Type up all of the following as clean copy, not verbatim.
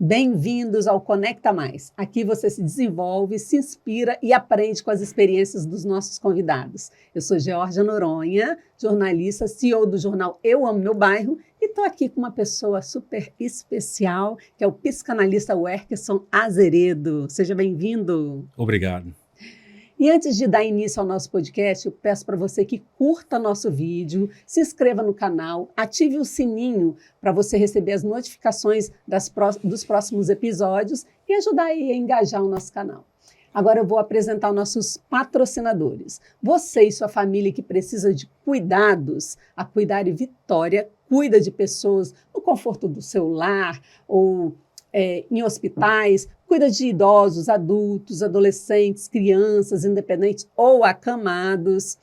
Bem-vindos ao Conecta Mais. Aqui você se desenvolve, se inspira e aprende com as experiências dos nossos convidados. Eu sou Georgia Noronha, jornalista, CEO do jornal Eu Amo Meu Bairro, e estou aqui com uma pessoa super especial, que é o psicanalista Werkerson Azeredo. Seja bem-vindo. Obrigado. E antes de dar início ao nosso podcast, eu peço para você que curta nosso vídeo, se inscreva no canal, ative o sininho para você receber as notificações dos próximos episódios e ajudar aí a engajar o nosso canal. Agora eu vou apresentar os nossos patrocinadores. Você e sua família que precisa de cuidados, a Cuidare Vitória cuida de pessoas no conforto do seu lar ou em hospitais, cuida de idosos, adultos, adolescentes, crianças, independentes ou acamados,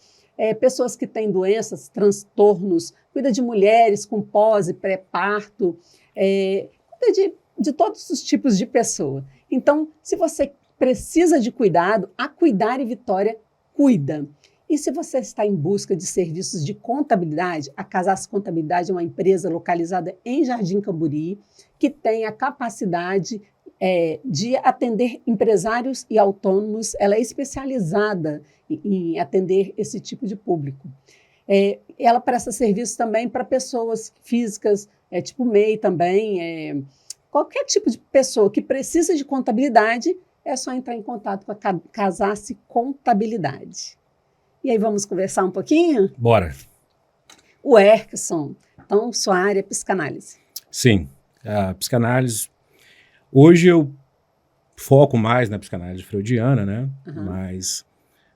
pessoas que têm doenças, transtornos, cuida de mulheres com pós e pré-parto, cuida de todos os tipos de pessoa. Então, se você precisa de cuidado, a Cuidare Vitória cuida. E se você está em busca de serviços de contabilidade, a Casas Contabilidade é uma empresa localizada em Jardim Camburi, que tem a capacidade de atender empresários e autônomos. Ela é especializada em atender esse tipo de público. Ela presta serviço também para pessoas físicas, tipo MEI também. Qualquer tipo de pessoa que precisa de contabilidade, é só entrar em contato com a Casas Contabilidade. E aí, vamos conversar um pouquinho? Bora. O Werkerson, então, sua área é psicanálise. Sim, a psicanálise. Hoje eu foco mais na psicanálise freudiana, né? Uhum. Mas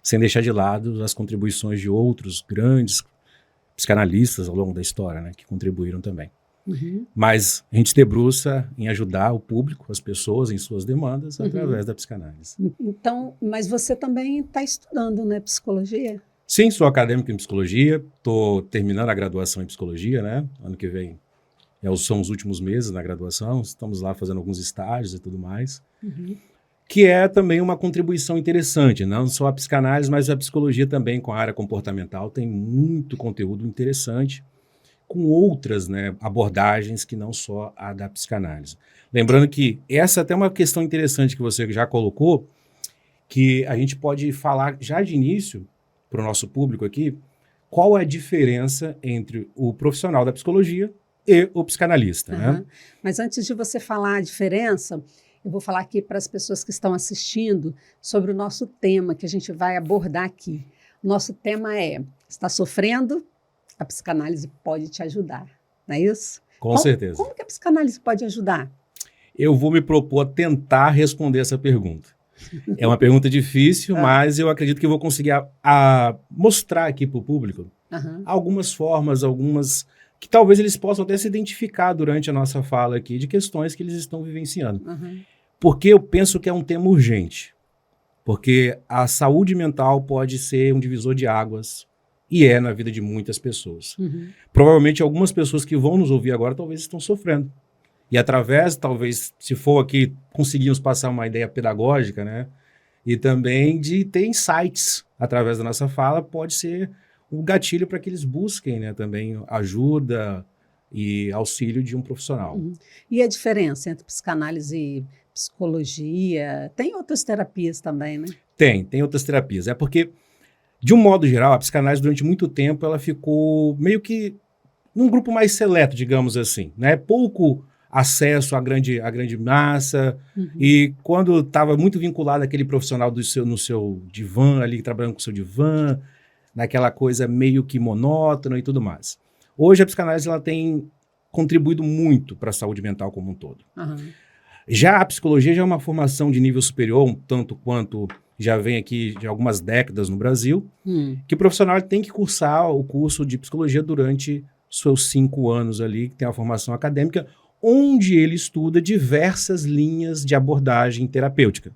sem deixar de lado as contribuições de outros grandes psicanalistas ao longo da história, né? Que contribuíram também. Uhum. Mas a gente se debruça em ajudar o público, as pessoas, em suas demandas, através da psicanálise. Então, mas você também está estudando, né, psicologia? Sim, sou acadêmico em psicologia, estou terminando a graduação em psicologia, né? Ano que vem são os últimos meses na graduação, estamos lá fazendo alguns estágios e tudo mais, que é também uma contribuição interessante, não só a psicanálise, mas a psicologia também com a área comportamental tem muito conteúdo interessante, com outras, né, abordagens que não só a da psicanálise. Lembrando que essa até é uma questão interessante que você já colocou, que a gente pode falar já de início para o nosso público aqui, qual é a diferença entre o profissional da psicologia e o psicanalista, né? Mas antes de você falar a diferença, eu vou falar aqui para as pessoas que estão assistindo sobre o nosso tema que a gente vai abordar aqui. Nosso tema é: está sofrendo? A psicanálise pode te ajudar, não é isso? Com certeza. Como que a psicanálise pode ajudar? Eu vou me propor a tentar responder essa pergunta. É uma pergunta difícil, mas eu acredito que eu vou conseguir mostrar aqui para o público algumas formas, algumas que talvez eles possam até se identificar durante a nossa fala aqui de questões que eles estão vivenciando. Porque eu penso que é um tema urgente. Porque a saúde mental pode ser um divisor de águas e é na vida de muitas pessoas. Provavelmente algumas pessoas que vão nos ouvir agora talvez estão sofrendo. E através, talvez, se for aqui, conseguimos passar uma ideia pedagógica, né? E também de ter insights através da nossa fala, pode ser um gatilho para que eles busquem, né, também ajuda e auxílio de um profissional. E a diferença entre psicanálise e psicologia? Tem outras terapias também, né? Tem outras terapias. É porque, de um modo geral, a psicanálise durante muito tempo ela ficou meio que num grupo mais seleto, digamos assim, né? Pouco acesso à grande massa, e quando estava muito vinculado àquele profissional no seu divã, ali trabalhando com o seu divã, naquela coisa meio que monótona e tudo mais. Hoje a psicanálise ela tem contribuído muito para a saúde mental como um todo. Já a psicologia já é uma formação de nível superior, um tanto quanto já vem aqui de algumas décadas no Brasil, que o profissional tem que cursar o curso de psicologia durante seus 5 anos ali, que tem a formação acadêmica, onde ele estuda diversas linhas de abordagem terapêutica,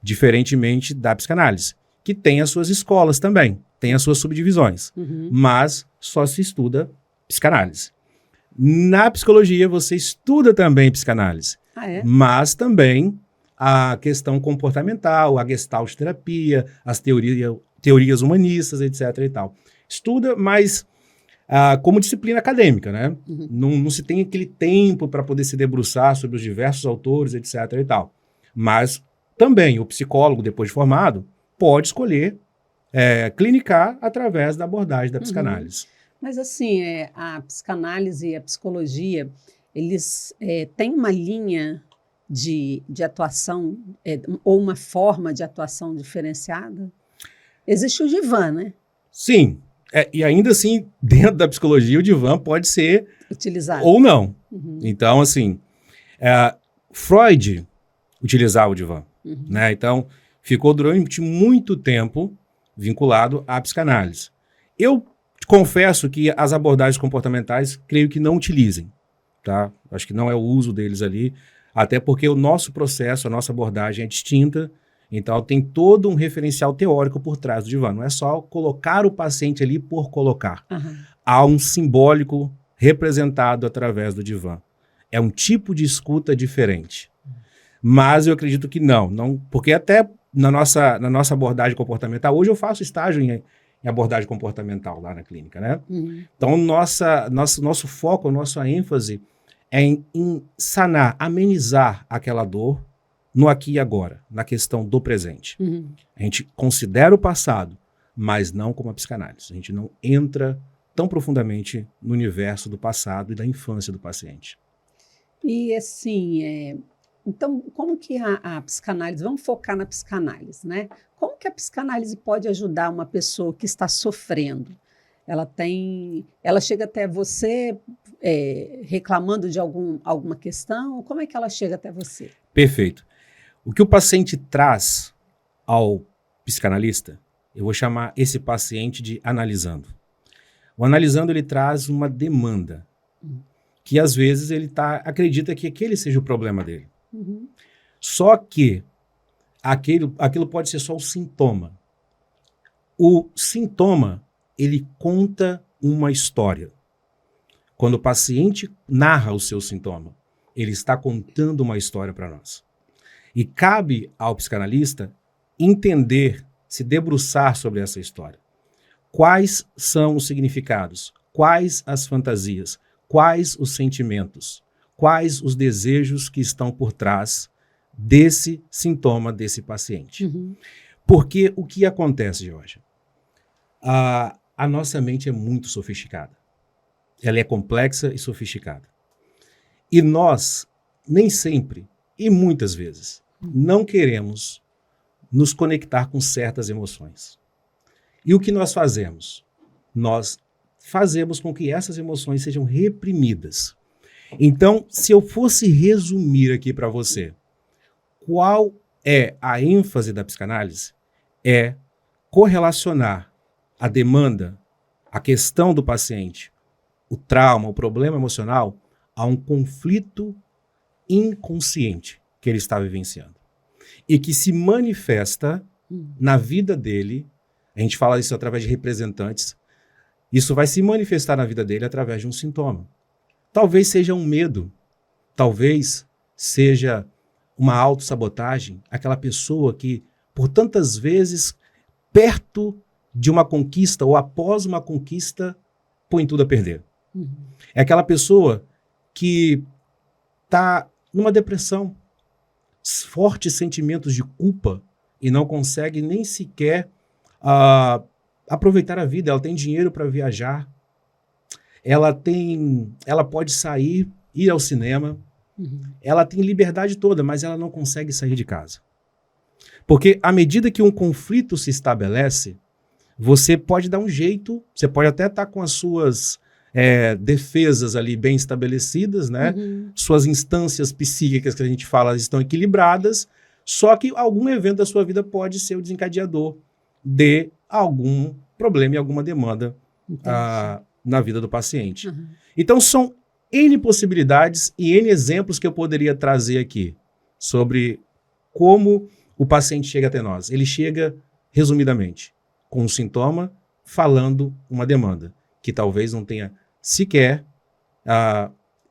diferentemente da psicanálise, que tem as suas escolas também, tem as suas subdivisões, mas só se estuda psicanálise. Na psicologia, você estuda também psicanálise, mas também a questão comportamental, a gestalt terapia, as teorias humanistas, etc. e tal. Estuda, mas como disciplina acadêmica, né? Uhum. Não se tem aquele tempo para poder se debruçar sobre os diversos autores, etc. e tal. Mas também o psicólogo, depois de formado, pode escolher clinicar através da abordagem da psicanálise. Mas assim, a psicanálise e a psicologia, eles têm uma linha de atuação, ou uma forma de atuação diferenciada? Existe o divã, né? Sim, e ainda assim, dentro da psicologia, o divã pode ser Utilizado. ou não. Uhum. Então, assim, Freud utilizava o divã, né? Então, ficou durante muito tempo vinculado à psicanálise. Eu confesso que as abordagens comportamentais, creio que não utilizem, tá? Acho que não é o uso deles ali, até porque o nosso processo, a nossa abordagem é distinta, então tem todo um referencial teórico por trás do divã. Não é só colocar o paciente ali por colocar. Uhum. Há um simbólico representado através do divã. É um tipo de escuta diferente. Mas eu acredito que não, porque até na nossa abordagem comportamental, hoje eu faço estágio em abordagem comportamental lá na clínica, né? Então, nosso foco, nossa ênfase é em sanar, amenizar aquela dor no aqui e agora, na questão do presente. A gente considera o passado, mas não como a psicanálise. A gente não entra tão profundamente no universo do passado e da infância do paciente. E assim, então, como que a psicanálise, vamos focar na psicanálise, né? Como que a psicanálise pode ajudar uma pessoa que está sofrendo? Ela chega até você reclamando de alguma questão? Como é que ela chega até você? Perfeito. O que o paciente traz ao psicanalista, eu vou chamar esse paciente de analisando. O analisando, ele traz uma demanda, que às vezes ele acredita que aquele seja o problema dele. Só que aquilo pode ser só o sintoma. O sintoma, ele conta uma história. Quando o paciente narra o seu sintoma, ele está contando uma história para nós. E cabe ao psicanalista entender, se debruçar sobre essa história. Quais são os significados? Quais as fantasias? Quais os sentimentos? Quais os desejos que estão por trás desse sintoma desse paciente? Porque o que acontece, Jorge? A nossa mente é muito sofisticada. Ela é complexa e sofisticada. E nós, nem sempre, e muitas vezes, não queremos nos conectar com certas emoções. E o que nós fazemos? Nós fazemos com que essas emoções sejam reprimidas. Então, se eu fosse resumir aqui para você, qual é a ênfase da psicanálise? É correlacionar a demanda, a questão do paciente, o trauma, o problema emocional, a um conflito inconsciente que ele está vivenciando. E que se manifesta na vida dele, a gente fala isso através de representantes, isso vai se manifestar na vida dele através de um sintoma. Talvez seja um medo, talvez seja uma autossabotagem, aquela pessoa que, por tantas vezes, perto de uma conquista ou após uma conquista, põe tudo a perder. É aquela pessoa que está numa depressão, fortes sentimentos de culpa e não consegue nem sequer aproveitar a vida. Ela tem dinheiro para viajar, ela pode sair, ir ao cinema, ela tem liberdade toda, mas ela não consegue sair de casa. Porque à medida que um conflito se estabelece, você pode dar um jeito, você pode até estar com as suas defesas ali bem estabelecidas, né? Suas instâncias psíquicas que a gente fala estão equilibradas, só que algum evento da sua vida pode ser o desencadeador de algum problema e alguma demanda na vida do paciente. Então são N possibilidades e N exemplos que eu poderia trazer aqui sobre como o paciente chega até nós. Ele chega, resumidamente, com um sintoma, falando uma demanda, que talvez não tenha sequer,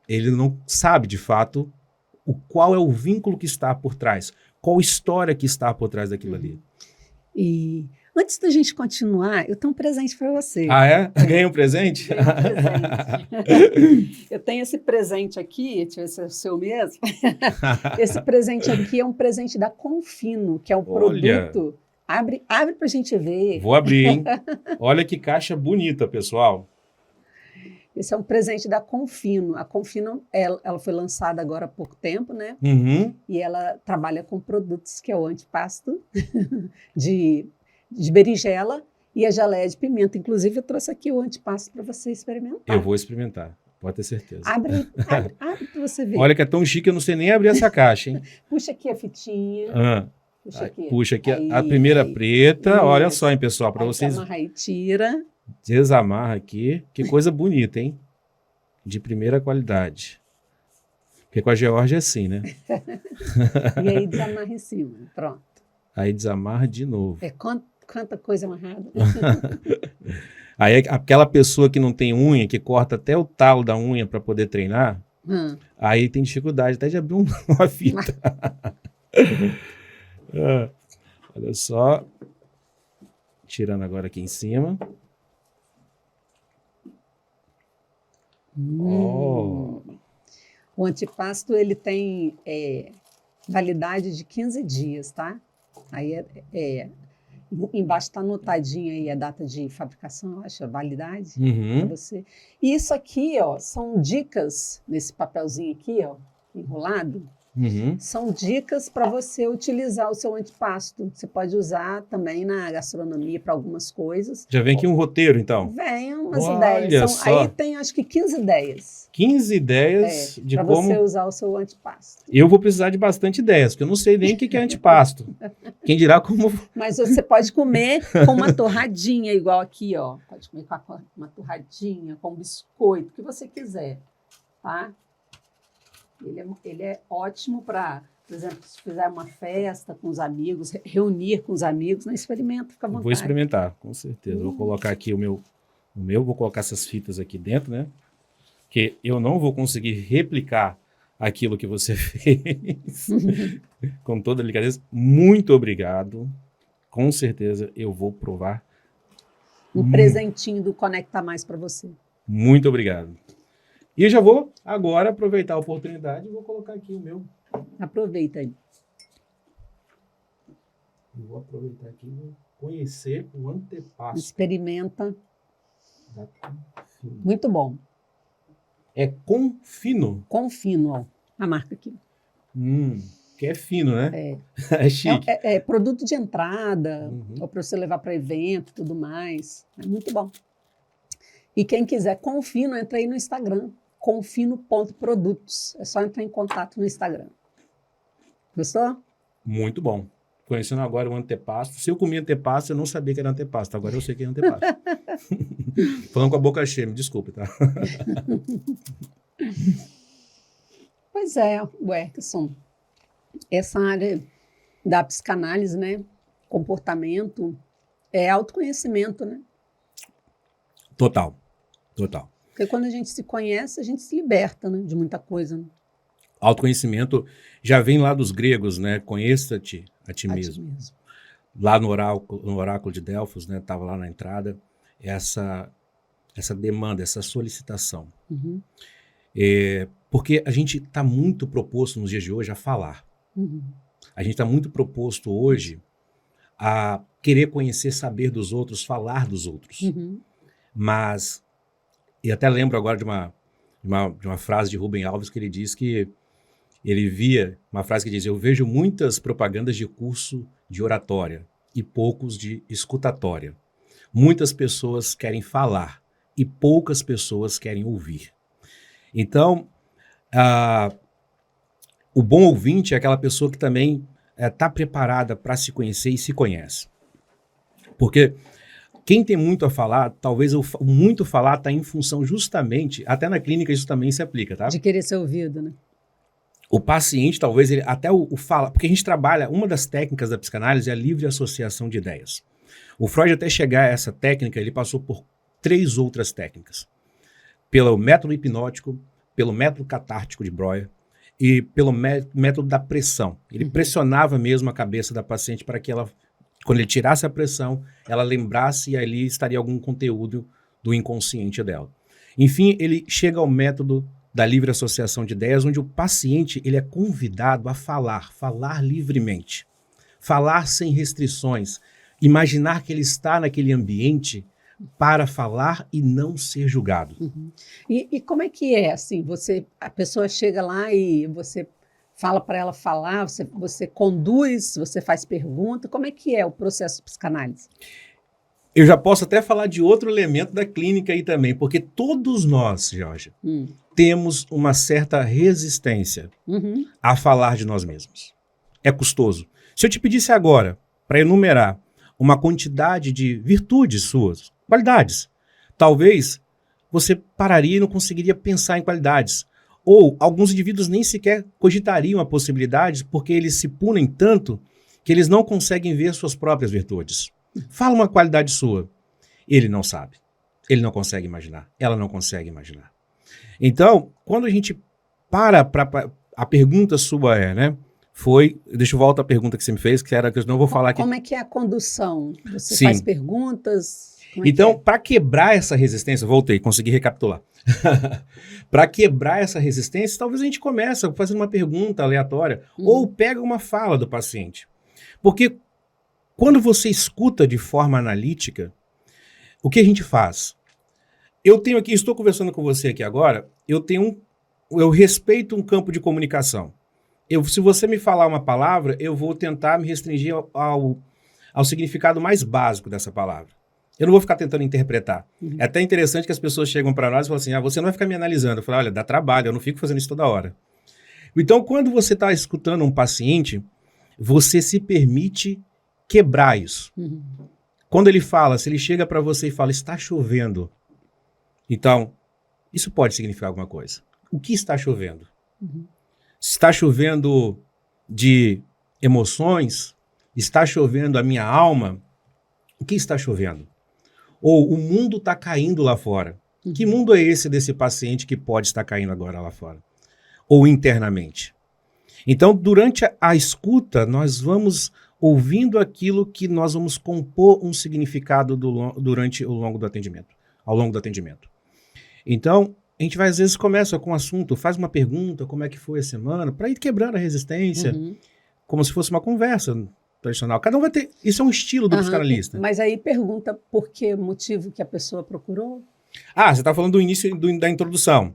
ele não sabe de fato qual é o vínculo que está por trás, qual história que está por trás daquilo ali. E Antes da gente continuar, eu tenho um presente para você. Ah, é? Ganhei um presente? Ganhei um presente. Eu tenho esse presente aqui, deixa eu ver se é o seu mesmo. Esse presente aqui é um presente da Confino, que é um Olha. produto. Abre para a gente ver. Vou abrir, hein? Olha que caixa bonita, pessoal. Esse é um presente da Confino. A Confino, ela foi lançada agora há pouco tempo, né? Uhum. E ela trabalha com produtos que é o antipasto de berinjela e a geleia de pimenta. Inclusive, eu trouxe aqui o antipasto para você experimentar. Eu vou experimentar, pode ter certeza. Abre para você ver. Olha que é tão chique, eu não sei nem abrir essa caixa, hein? Puxa aqui a fitinha. Puxa aqui Aí, a primeira aí. preta. Isso. Olha só, hein, pessoal, para Aí vocês... amarra e tira. Desamarra aqui. Que coisa bonita, hein? De primeira qualidade. Porque com a Georgia é assim, né? E aí desamarra em cima. Pronto. Aí desamarra de novo. Quanta coisa amarrada. Aí aquela pessoa que não tem unha, que corta até o talo da unha para poder treinar, aí tem dificuldade até de abrir uma fita. Olha só. Tirando agora aqui em cima. Oh. O antipasto, ele tem validade de 15 dias, tá? Aí embaixo está anotadinha aí a data de fabricação, eu acho, a validade para você. E isso aqui, ó, são dicas nesse papelzinho aqui, ó, enrolado. São dicas para você utilizar o seu antipasto. Você pode usar também na gastronomia para algumas coisas. Já vem aqui um roteiro, então? Vem umas Olha ideias. só. Aí tem, acho que 15 ideias. 15 ideias de para como... você usar o seu antipasto. Eu vou precisar de bastante ideias, porque eu não sei nem o que é antipasto. Quem dirá como... Mas você pode comer com uma torradinha, igual aqui, ó. Pode comer com uma torradinha, com um biscoito, o que você quiser, tá? Ele é ótimo para, por exemplo, se fizer uma festa com os amigos, reunir com os amigos, né? Experimenta, fica à vontade. Vou experimentar, com certeza. Vou colocar aqui o meu, vou colocar essas fitas aqui dentro, né? Que eu não vou conseguir replicar aquilo que você fez. Com toda delicadeza. Muito obrigado. Com certeza eu vou provar. Um presentinho do Conecta Mais para você. Muito obrigado. E eu já vou agora aproveitar a oportunidade e vou colocar aqui o meu. Aproveita aí. Eu vou aproveitar aqui e vou conhecer o antepasto. Experimenta. Da Confino. Muito bom. É Confino? Confino, ó. A marca aqui. Que é fino, né? É. É chique. É produto de entrada, ou para você levar para evento e tudo mais. É muito bom. E quem quiser Confino, entra aí no Instagram. confino.produtos. É só entrar em contato no Instagram. Gostou? Muito bom. Conhecendo agora o antepasto. Se eu comia antepasto, eu não sabia que era antepasto. Agora eu sei que é antepasto. Falando com a boca cheia, me desculpe, tá? Pois é, Werkson. Essa área da psicanálise, né? Comportamento, é autoconhecimento, né? Total. Porque quando a gente se conhece, a gente se liberta, né, de muita coisa. Né? Autoconhecimento já vem lá dos gregos, né? Conheça-te a ti mesmo. Lá no oráculo de Delfos, né? Estava lá na entrada, essa demanda, essa solicitação. Porque a gente está muito proposto nos dias de hoje a falar. A gente está muito proposto hoje a querer conhecer, saber dos outros, falar dos outros. Mas, e até lembro agora de uma frase de Rubem Alves que ele diz que ele via, uma frase que diz: eu vejo muitas propagandas de curso de oratória e poucos de escutatória. Muitas pessoas querem falar e poucas pessoas querem ouvir. Então, o bom ouvinte é aquela pessoa que também está preparada para se conhecer e se conhece. Porque quem tem muito a falar, talvez o muito falar está em função justamente, até na clínica isso também se aplica, tá? De querer ser ouvido, né? O paciente, talvez, ele até o fala, porque a gente trabalha, uma das técnicas da psicanálise é a livre associação de ideias. O Freud, até chegar a essa técnica, ele passou por 3 outras técnicas. Pelo método hipnótico, pelo método catártico de Breuer e pelo método da pressão. Ele pressionava mesmo a cabeça da paciente para que ela Quando ele tirasse a pressão, ela lembrasse e ali estaria algum conteúdo do inconsciente dela. Enfim, ele chega ao método da livre associação de ideias, onde o paciente ele é convidado a falar livremente, falar sem restrições, imaginar que ele está naquele ambiente para falar e não ser julgado. Uhum. E como é que é, assim, a pessoa chega lá e você fala para ela falar, você conduz, você faz pergunta, como é que é o processo de psicanálise? Eu já posso até falar de outro elemento da clínica aí também, porque todos nós, Jorge, temos uma certa resistência a falar de nós mesmos. É custoso. Se eu te pedisse agora para enumerar uma quantidade de virtudes suas, qualidades, talvez você pararia e não conseguiria pensar em qualidades. Ou alguns indivíduos nem sequer cogitariam a possibilidade porque eles se punem tanto que eles não conseguem ver suas próprias virtudes. Fala uma qualidade sua. Ele não sabe. Ele não consegue imaginar. Ela não consegue imaginar. Então, quando a gente a pergunta sua deixa eu voltar à pergunta que você me fez, que era que eu não vou falar aqui. Como é que é a condução? Você Sim. faz perguntas? Então, para quebrar essa resistência, voltei, consegui recapitular. Para quebrar essa resistência, talvez a gente comece fazendo uma pergunta aleatória ou pega uma fala do paciente. Porque quando você escuta de forma analítica, o que a gente faz? Estou conversando com você aqui agora, eu respeito um campo de comunicação. Se você me falar uma palavra, eu vou tentar me restringir ao significado mais básico dessa palavra. Eu não vou ficar tentando interpretar. É até interessante que as pessoas chegam para nós e falam assim, você não vai ficar me analisando. Eu falo, olha, dá trabalho, eu não fico fazendo isso toda hora. Então, quando você está escutando um paciente, você se permite quebrar isso. Quando ele fala, se ele chega para você e fala, está chovendo, então, isso pode significar alguma coisa. O que está chovendo? Está chovendo de emoções? Está chovendo a minha alma? O que está chovendo? Ou o mundo está caindo lá fora. Que mundo é esse desse paciente que pode estar caindo agora lá fora? Ou internamente. Então, durante a escuta, nós vamos ouvindo aquilo que nós vamos compor um significado ao longo do atendimento. Então, a gente às vezes começa com um assunto, faz uma pergunta, como é que foi a semana, para ir quebrando a resistência, como se fosse uma conversa tradicional. Cada um vai ter... Isso é um estilo do psicanalista. Mas aí pergunta por que motivo que a pessoa procurou? Você está falando do início da introdução.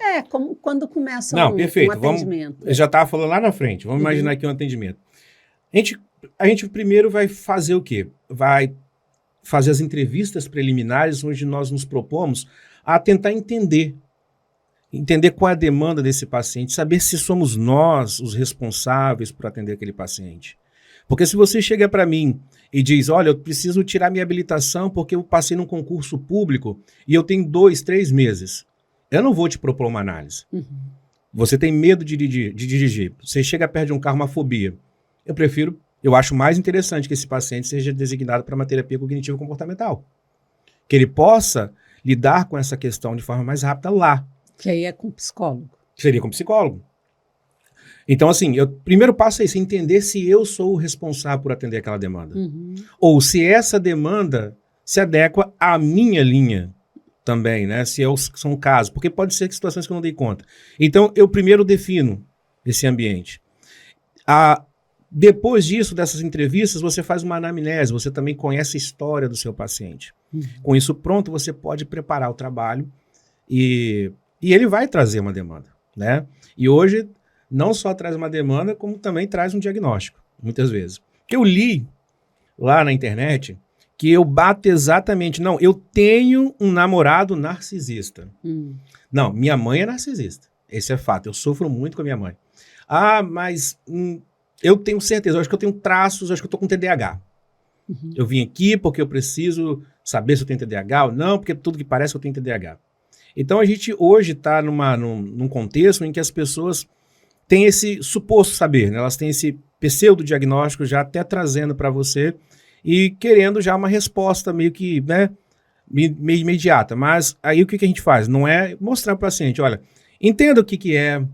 Quando começa um atendimento. Eu já estava falando lá na frente. Vamos imaginar aqui um atendimento. A gente primeiro vai fazer o quê? Vai fazer as entrevistas preliminares, onde nós nos propomos a tentar entender qual é a demanda desse paciente, saber se somos nós os responsáveis por atender aquele paciente. Porque se você chega para mim e diz, olha, eu preciso tirar minha habilitação porque eu passei num concurso público e eu tenho 2, 3 meses, eu não vou te propor uma análise. Você tem medo de dirigir, você chega perto de um carro, uma fobia. Eu acho mais interessante que esse paciente seja designado para uma terapia cognitivo-comportamental. Que ele possa lidar com essa questão de forma mais rápida lá. Que aí é com psicólogo. Seria com psicólogo. Então, assim, o primeiro passo é isso, entender se eu sou o responsável por atender aquela demanda. Ou se essa demanda se adequa à minha linha também, né? Se são casos. Porque pode ser situações que eu não dei conta. Então, eu primeiro defino esse ambiente. Depois disso, dessas entrevistas, você faz uma anamnese, você também conhece a história do seu paciente. Com isso pronto, você pode preparar o trabalho e ele vai trazer uma demanda, né? E hoje, não só traz uma demanda, como também traz um diagnóstico, muitas vezes. Porque eu li lá na internet que eu bato exatamente, não, eu tenho um namorado narcisista. Não, minha mãe é narcisista, esse é fato, eu sofro muito com a minha mãe. Mas eu tenho certeza, eu acho que eu tenho traços, eu acho que eu estou com TDAH. Eu vim aqui porque eu preciso saber se eu tenho TDAH ou não, porque tudo que parece eu tenho TDAH. Então a gente hoje está num contexto em que as pessoas têm esse suposto saber, né? Elas têm esse pseudo-diagnóstico já até trazendo para você e querendo já uma resposta meio que, né, meio imediata. Mas aí o que a gente faz? Não é mostrar para o paciente, olha, entenda o que é,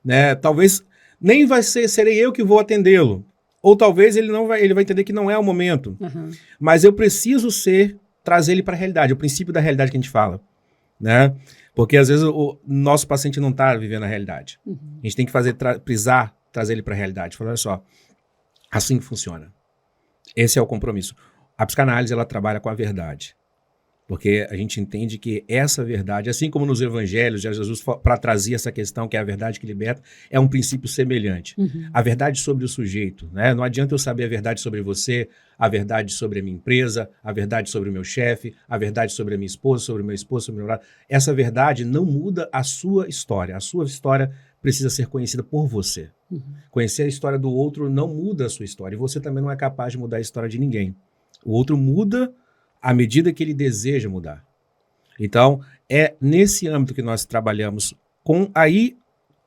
né? Talvez nem serei eu que vou atendê-lo. Ou talvez ele vai entender que não é o momento. Uhum. Mas eu preciso trazer ele para a realidade, o princípio da realidade que a gente fala, né? Porque às vezes o nosso paciente não está vivendo a realidade. Uhum. A gente tem que precisar trazer ele para a realidade. Falar, olha só, assim que funciona. Esse é o compromisso. A psicanálise, ela trabalha com a verdade. Porque a gente entende que essa verdade, assim como nos evangelhos, Jesus, para trazer essa questão que é a verdade que liberta, é um princípio semelhante. Uhum. A verdade sobre o sujeito, né? Não adianta eu saber a verdade sobre você, a verdade sobre a minha empresa, a verdade sobre o meu chefe, a verdade sobre a minha esposa, sobre o meu esposo, sobre o meu namorado. Essa verdade não muda a sua história. A sua história precisa ser conhecida por você. Uhum. Conhecer a história do outro não muda a sua história. E você também não é capaz de mudar a história de ninguém. O outro muda à medida que ele deseja mudar. Então, é nesse âmbito que nós trabalhamos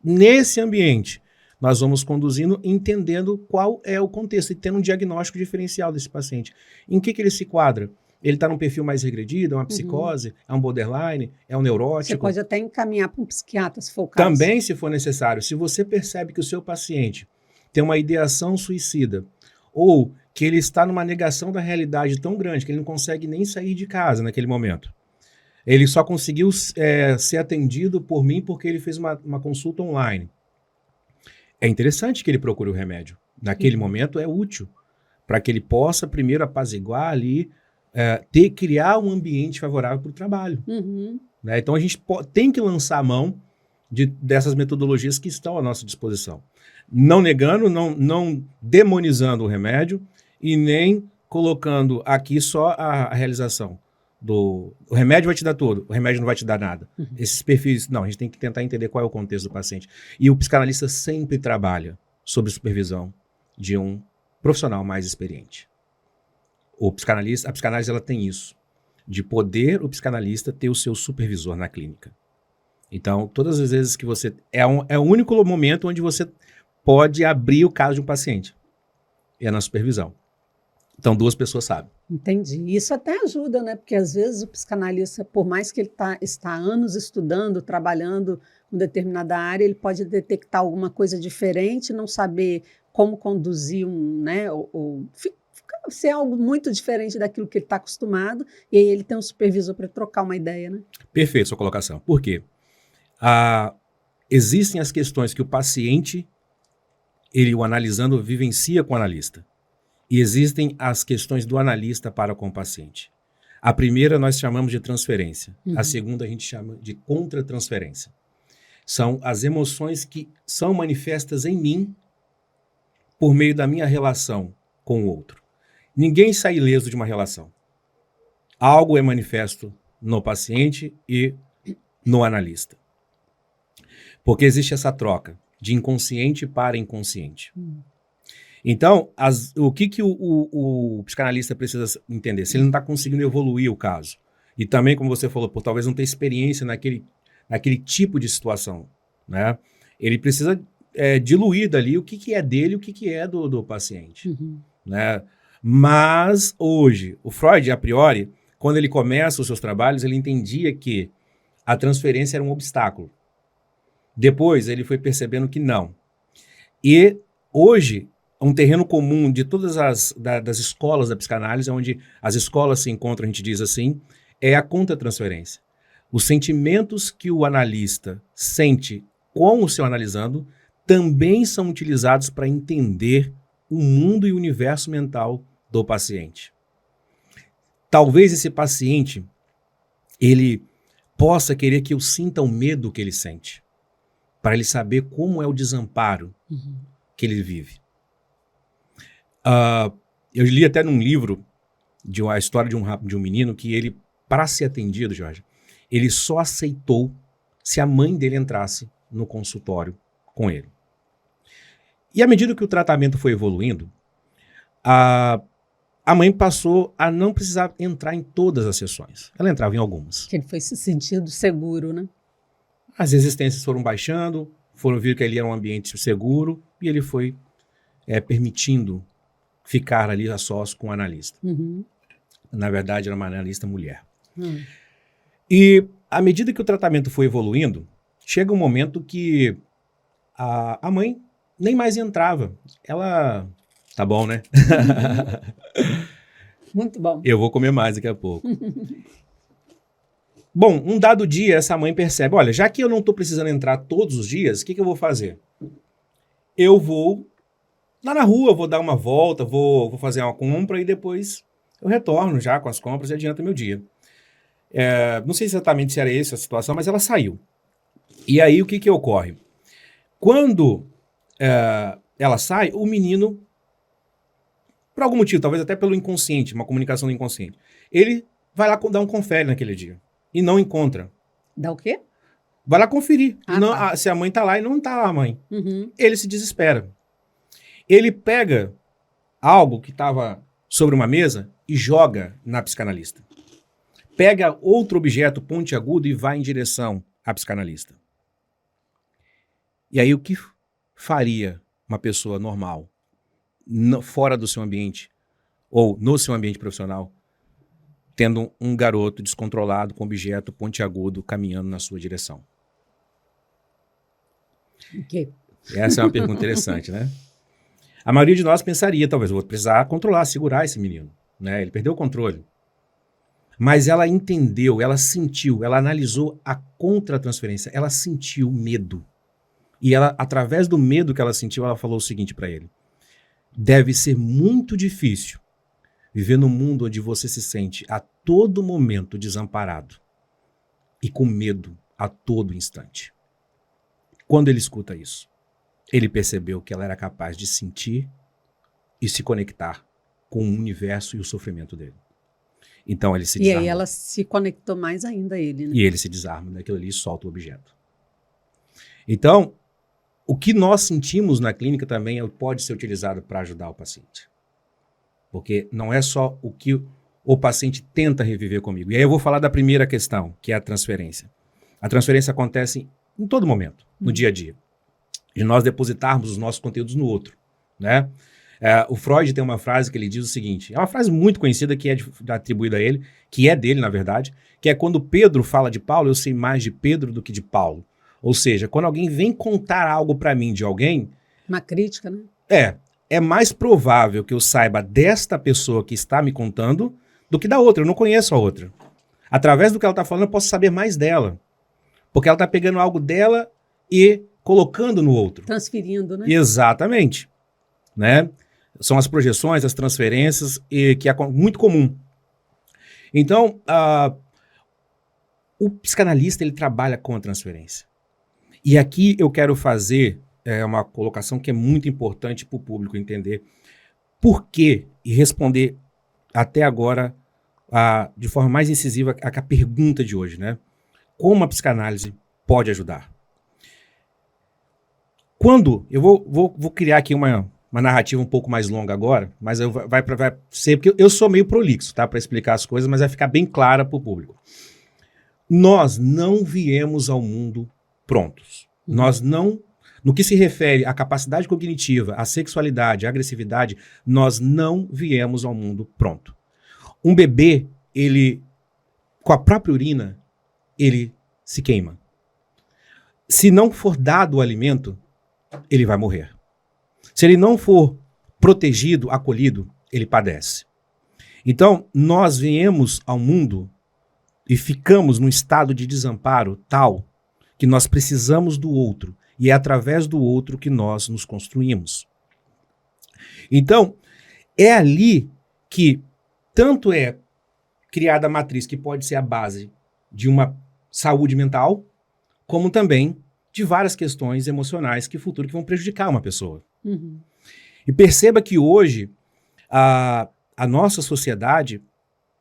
nesse ambiente, nós vamos conduzindo, entendendo qual é o contexto e tendo um diagnóstico diferencial desse paciente. Em que ele se quadra? Ele está num perfil mais regredido, é uma psicose, é um borderline, é um neurótico? Você pode até encaminhar para um psiquiatra, se for o caso. Também, se for necessário. Se você percebe que o seu paciente tem uma ideação suicida ou que ele está numa negação da realidade tão grande que ele não consegue nem sair de casa naquele momento. Ele só conseguiu ser atendido por mim porque ele fez uma consulta online. É interessante que ele procure o remédio. Naquele momento é útil para que ele possa primeiro apaziguar ali, criar um ambiente favorável para o trabalho. Uhum. Né? Então a gente tem que lançar a mão dessas metodologias que estão à nossa disposição. Não negando, não demonizando o remédio e nem colocando aqui só a realização. O remédio vai te dar tudo, o remédio não vai te dar nada. Uhum. Esses perfis, não, a gente tem que tentar entender qual é o contexto do paciente. E o psicanalista sempre trabalha sob supervisão de um profissional mais experiente. A psicanálise ela tem isso, de poder o psicanalista ter o seu supervisor na clínica. Então, todas as vezes que você... É o único momento onde você pode abrir o caso de um paciente. É na supervisão. Então, 2 pessoas sabem. Entendi. Isso até ajuda, né? Porque às vezes o psicanalista, por mais que ele está há anos estudando, trabalhando com determinada área, ele pode detectar alguma coisa diferente, não saber como conduzir né? Ou ser algo muito diferente daquilo que ele está acostumado, e aí ele tem um supervisor para trocar uma ideia, né? Perfeito sua colocação. Por quê? Existem as questões que o paciente, o analisando, vivencia com o analista. E existem as questões do analista para com o paciente. A primeira nós chamamos de transferência. Uhum. A segunda a gente chama de contratransferência. São as emoções que são manifestas em mim por meio da minha relação com o outro. Ninguém sai ileso de uma relação. Algo é manifesto no paciente e no analista. Porque existe essa troca de inconsciente para inconsciente. Então, o que o psicanalista precisa entender? Se ele não está conseguindo evoluir o caso, e também, como você falou, por talvez não ter experiência naquele tipo de situação, né? Ele precisa diluir dali o que é dele e o que é do paciente. Uhum. Né? Mas, hoje, o Freud, a priori, quando ele começa os seus trabalhos, ele entendia que a transferência era um obstáculo. Depois, ele foi percebendo que não. E, hoje, um terreno comum de todas das escolas da psicanálise, onde as escolas se encontram, a gente diz assim, é a contratransferência. Os sentimentos que o analista sente com o seu analisando também são utilizados para entender o mundo e o universo mental do paciente. Talvez esse paciente, ele possa querer que eu sinta o medo que ele sente, para ele saber como é o desamparo que ele vive. Eu li até num livro a história de um menino que ele, para ser atendido, Jorge, ele só aceitou se a mãe dele entrasse no consultório com ele. E à medida que o tratamento foi evoluindo, a mãe passou a não precisar entrar em todas as sessões. Ela entrava em algumas. Que ele foi se sentindo seguro, né? As resistências foram baixando, foram ver que ali era um ambiente seguro e ele foi permitindo ficar ali a sós com o analista. Uhum. Na verdade, era uma analista mulher. E à medida que o tratamento foi evoluindo, chega um momento que a mãe nem mais entrava. Ela Tá bom, né? Muito bom. Eu vou comer mais daqui a pouco. Bom, um dado dia, essa mãe percebe, olha, já que eu não estou precisando entrar todos os dias, o que eu vou fazer? Eu vou lá na rua, vou dar uma volta, vou fazer uma compra e depois eu retorno já com as compras e adianta meu dia. Não sei exatamente se era essa a situação, mas ela saiu. E aí o que ocorre? Quando ela sai, o menino, por algum motivo, talvez até pelo inconsciente, uma comunicação do inconsciente, ele vai lá dar um confere naquele dia e não encontra. Dá o quê? Vai lá conferir Tá. se a mãe tá lá e não tá lá a mãe. Uhum. Ele se desespera. Ele pega algo que estava sobre uma mesa e joga na psicanalista. Pega outro objeto pontiagudo e vai em direção à psicanalista. E aí o que faria uma pessoa normal, fora do seu ambiente, ou no seu ambiente profissional, tendo um garoto descontrolado com objeto pontiagudo caminhando na sua direção? Okay. Essa é uma pergunta interessante, né? A maioria de nós pensaria, talvez, eu vou precisar controlar, segurar esse menino, né? Ele perdeu o controle. Mas ela entendeu, ela sentiu, ela analisou a contra-transferência, ela sentiu medo. E ela, através do medo que ela sentiu, ela falou o seguinte para ele: deve ser muito difícil viver num mundo onde você se sente a todo momento desamparado e com medo a todo instante. Quando ele escuta isso, ele percebeu que ela era capaz de sentir e se conectar com o universo e o sofrimento dele. Então ele se desarmou. E aí ela se conectou mais ainda a ele, né? E ele se desarma daquilo ali e solta o objeto. Então, o que nós sentimos na clínica também pode ser utilizado para ajudar o paciente. Porque não é só o que o paciente tenta reviver comigo. E aí eu vou falar da primeira questão, que é a transferência. A transferência acontece em todo momento, no dia a dia. De nós depositarmos os nossos conteúdos no outro, né? O Freud tem uma frase que ele diz o seguinte, é uma frase muito conhecida que é atribuída a ele, que é dele, na verdade, que é quando Pedro fala de Paulo, eu sei mais de Pedro do que de Paulo. Ou seja, quando alguém vem contar algo para mim de alguém... Uma crítica, né? É mais provável que eu saiba desta pessoa que está me contando do que da outra. Eu não conheço a outra. Através do que ela está falando, eu posso saber mais dela. Porque ela está pegando algo dela e colocando no outro. Transferindo, né? Exatamente. Né? São as projeções, as transferências, que é muito comum. Então, o psicanalista ele trabalha com a transferência. E aqui eu quero fazer uma colocação que é muito importante para o público entender por quê e responder até agora de forma mais incisiva a pergunta de hoje, né? Como a psicanálise pode ajudar? Quando, eu vou criar aqui uma narrativa um pouco mais longa agora, mas vai ser, porque eu sou meio prolixo, tá? Para explicar as coisas, mas vai ficar bem clara para o público. Nós não viemos ao mundo prontos. Nós não, no que se refere à capacidade cognitiva, à sexualidade, à agressividade, nós não viemos ao mundo pronto. Um bebê, ele, com a própria urina, ele se queima. Se não for dado o alimento, ele vai morrer. Se ele não for protegido, acolhido, ele padece. Então, nós viemos ao mundo e ficamos num estado de desamparo tal que nós precisamos do outro, e é através do outro que nós nos construímos. Então, é ali que tanto é criada a matriz que pode ser a base de uma saúde mental, como também de várias questões emocionais que vão prejudicar uma pessoa. Uhum. E perceba que hoje a nossa sociedade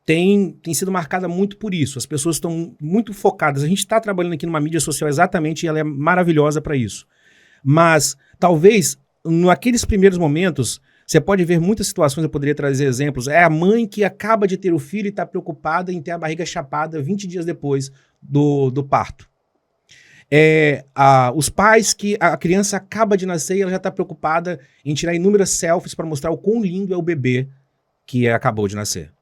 tem sido marcada muito por isso. As pessoas estão muito focadas. A gente está trabalhando aqui numa mídia social exatamente e ela é maravilhosa para isso. Mas talvez, naqueles primeiros momentos, você pode ver muitas situações, eu poderia trazer exemplos. É a mãe que acaba de ter o filho e está preocupada em ter a barriga chapada 20 dias depois do parto. Os pais que a criança acaba de nascer e ela já está preocupada em tirar inúmeras selfies para mostrar o quão lindo é o bebê que acabou de nascer.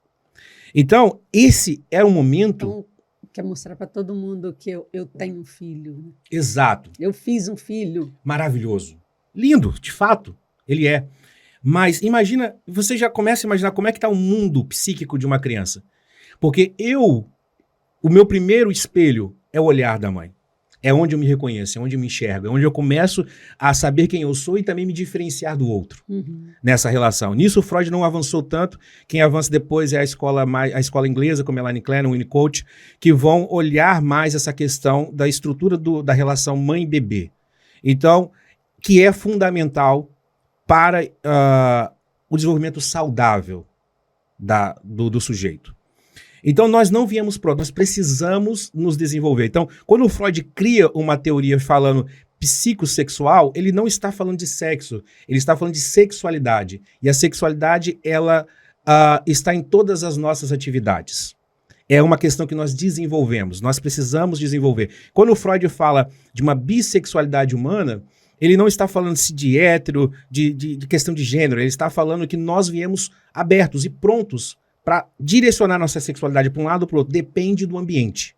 Então, esse é um momento... Então, quer mostrar para todo mundo que eu tenho um filho. Né? Exato. Eu fiz um filho. Maravilhoso. Lindo, de fato, ele é. Mas imagina, você já começa a imaginar como é que está o mundo psíquico de uma criança. Porque o meu primeiro espelho é o olhar da mãe. É onde eu me reconheço, é onde eu me enxergo, é onde eu começo a saber quem eu sou e também me diferenciar do outro nessa relação. Nisso o Freud não avançou tanto, quem avança depois é a escola inglesa, como Elaine Klein, o Winnicott, que vão olhar mais essa questão da estrutura da relação mãe-bebê. Então, que é fundamental para o desenvolvimento saudável do sujeito. Então, nós não viemos pronto, nós precisamos nos desenvolver. Então, quando o Freud cria uma teoria falando psicossexual, ele não está falando de sexo, ele está falando de sexualidade. E a sexualidade, ela está em todas as nossas atividades. É uma questão que nós desenvolvemos, nós precisamos desenvolver. Quando o Freud fala de uma bissexualidade humana, ele não está falando de hétero, de questão de gênero, ele está falando que nós viemos abertos e prontos para direcionar nossa sexualidade para um lado ou para o outro, depende do ambiente.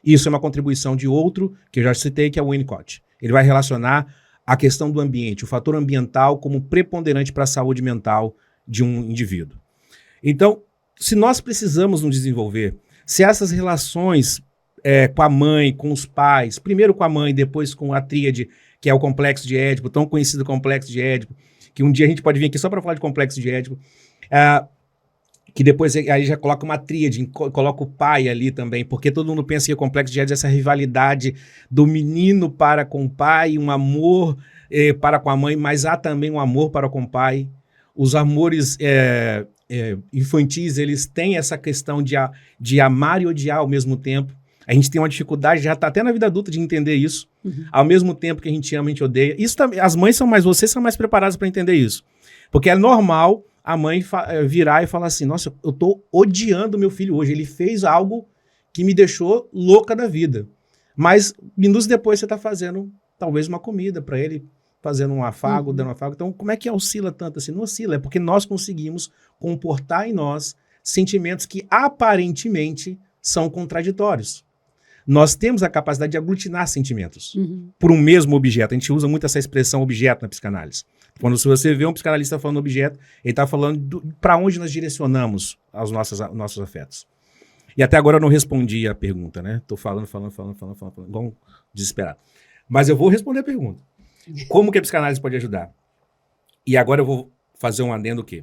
Isso é uma contribuição de outro, que eu já citei, que é o Winnicott. Ele vai relacionar a questão do ambiente, o fator ambiental como preponderante para a saúde mental de um indivíduo. Então, se nós precisamos nos desenvolver, se essas relações com a mãe, com os pais, primeiro com a mãe, depois com a tríade, que é o complexo de Édipo, tão conhecido complexo de Édipo, que um dia a gente pode vir aqui só para falar de complexo de Édipo, que depois aí já coloca uma tríade, coloca o pai ali também, porque todo mundo pensa que o complexo de Édipo é essa rivalidade do menino para com o pai, um amor para com a mãe, mas há também um amor para com o pai. Os amores infantis, eles têm essa questão de amar e odiar ao mesmo tempo. A gente tem uma dificuldade, já está até na vida adulta, de entender isso. Ao mesmo tempo que a gente ama, a gente odeia. Isso também, as mães vocês são mais preparadas para entender isso. Porque é normal a mãe virar e falar assim, nossa, eu tô odiando meu filho hoje, ele fez algo que me deixou louca da vida. Mas minutos depois você tá fazendo talvez uma comida para ele, fazendo um afago, dando um afago. Então, como é que oscila tanto assim? Não oscila, é porque nós conseguimos comportar em nós sentimentos que aparentemente são contraditórios. Nós temos a capacidade de aglutinar sentimentos por um mesmo objeto. A gente usa muito essa expressão objeto na psicanálise. Quando você vê um psicanalista falando objeto, ele está falando para onde nós direcionamos os nossos afetos. E até agora eu não respondi a pergunta, né? Estou falando, igual um desesperado. Mas eu vou responder a pergunta. Como que a psicanálise pode ajudar? E agora eu vou fazer um adendo o quê?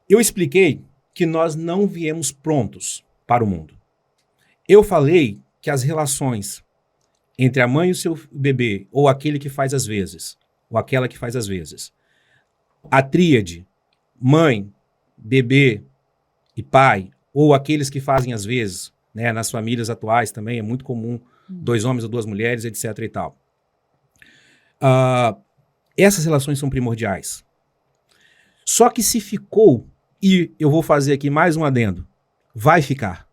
Eu expliquei que nós não viemos prontos para o mundo. Eu falei que as relações entre a mãe e o seu bebê, ou aquele que faz às vezes, ou aquela que faz às vezes, a tríade, mãe, bebê e pai, ou aqueles que fazem às vezes, né, nas famílias atuais também é muito comum, 2 homens ou 2 mulheres, etc. e tal. Essas relações são primordiais. Só que se ficou, e eu vou fazer aqui mais um adendo, vai ficar.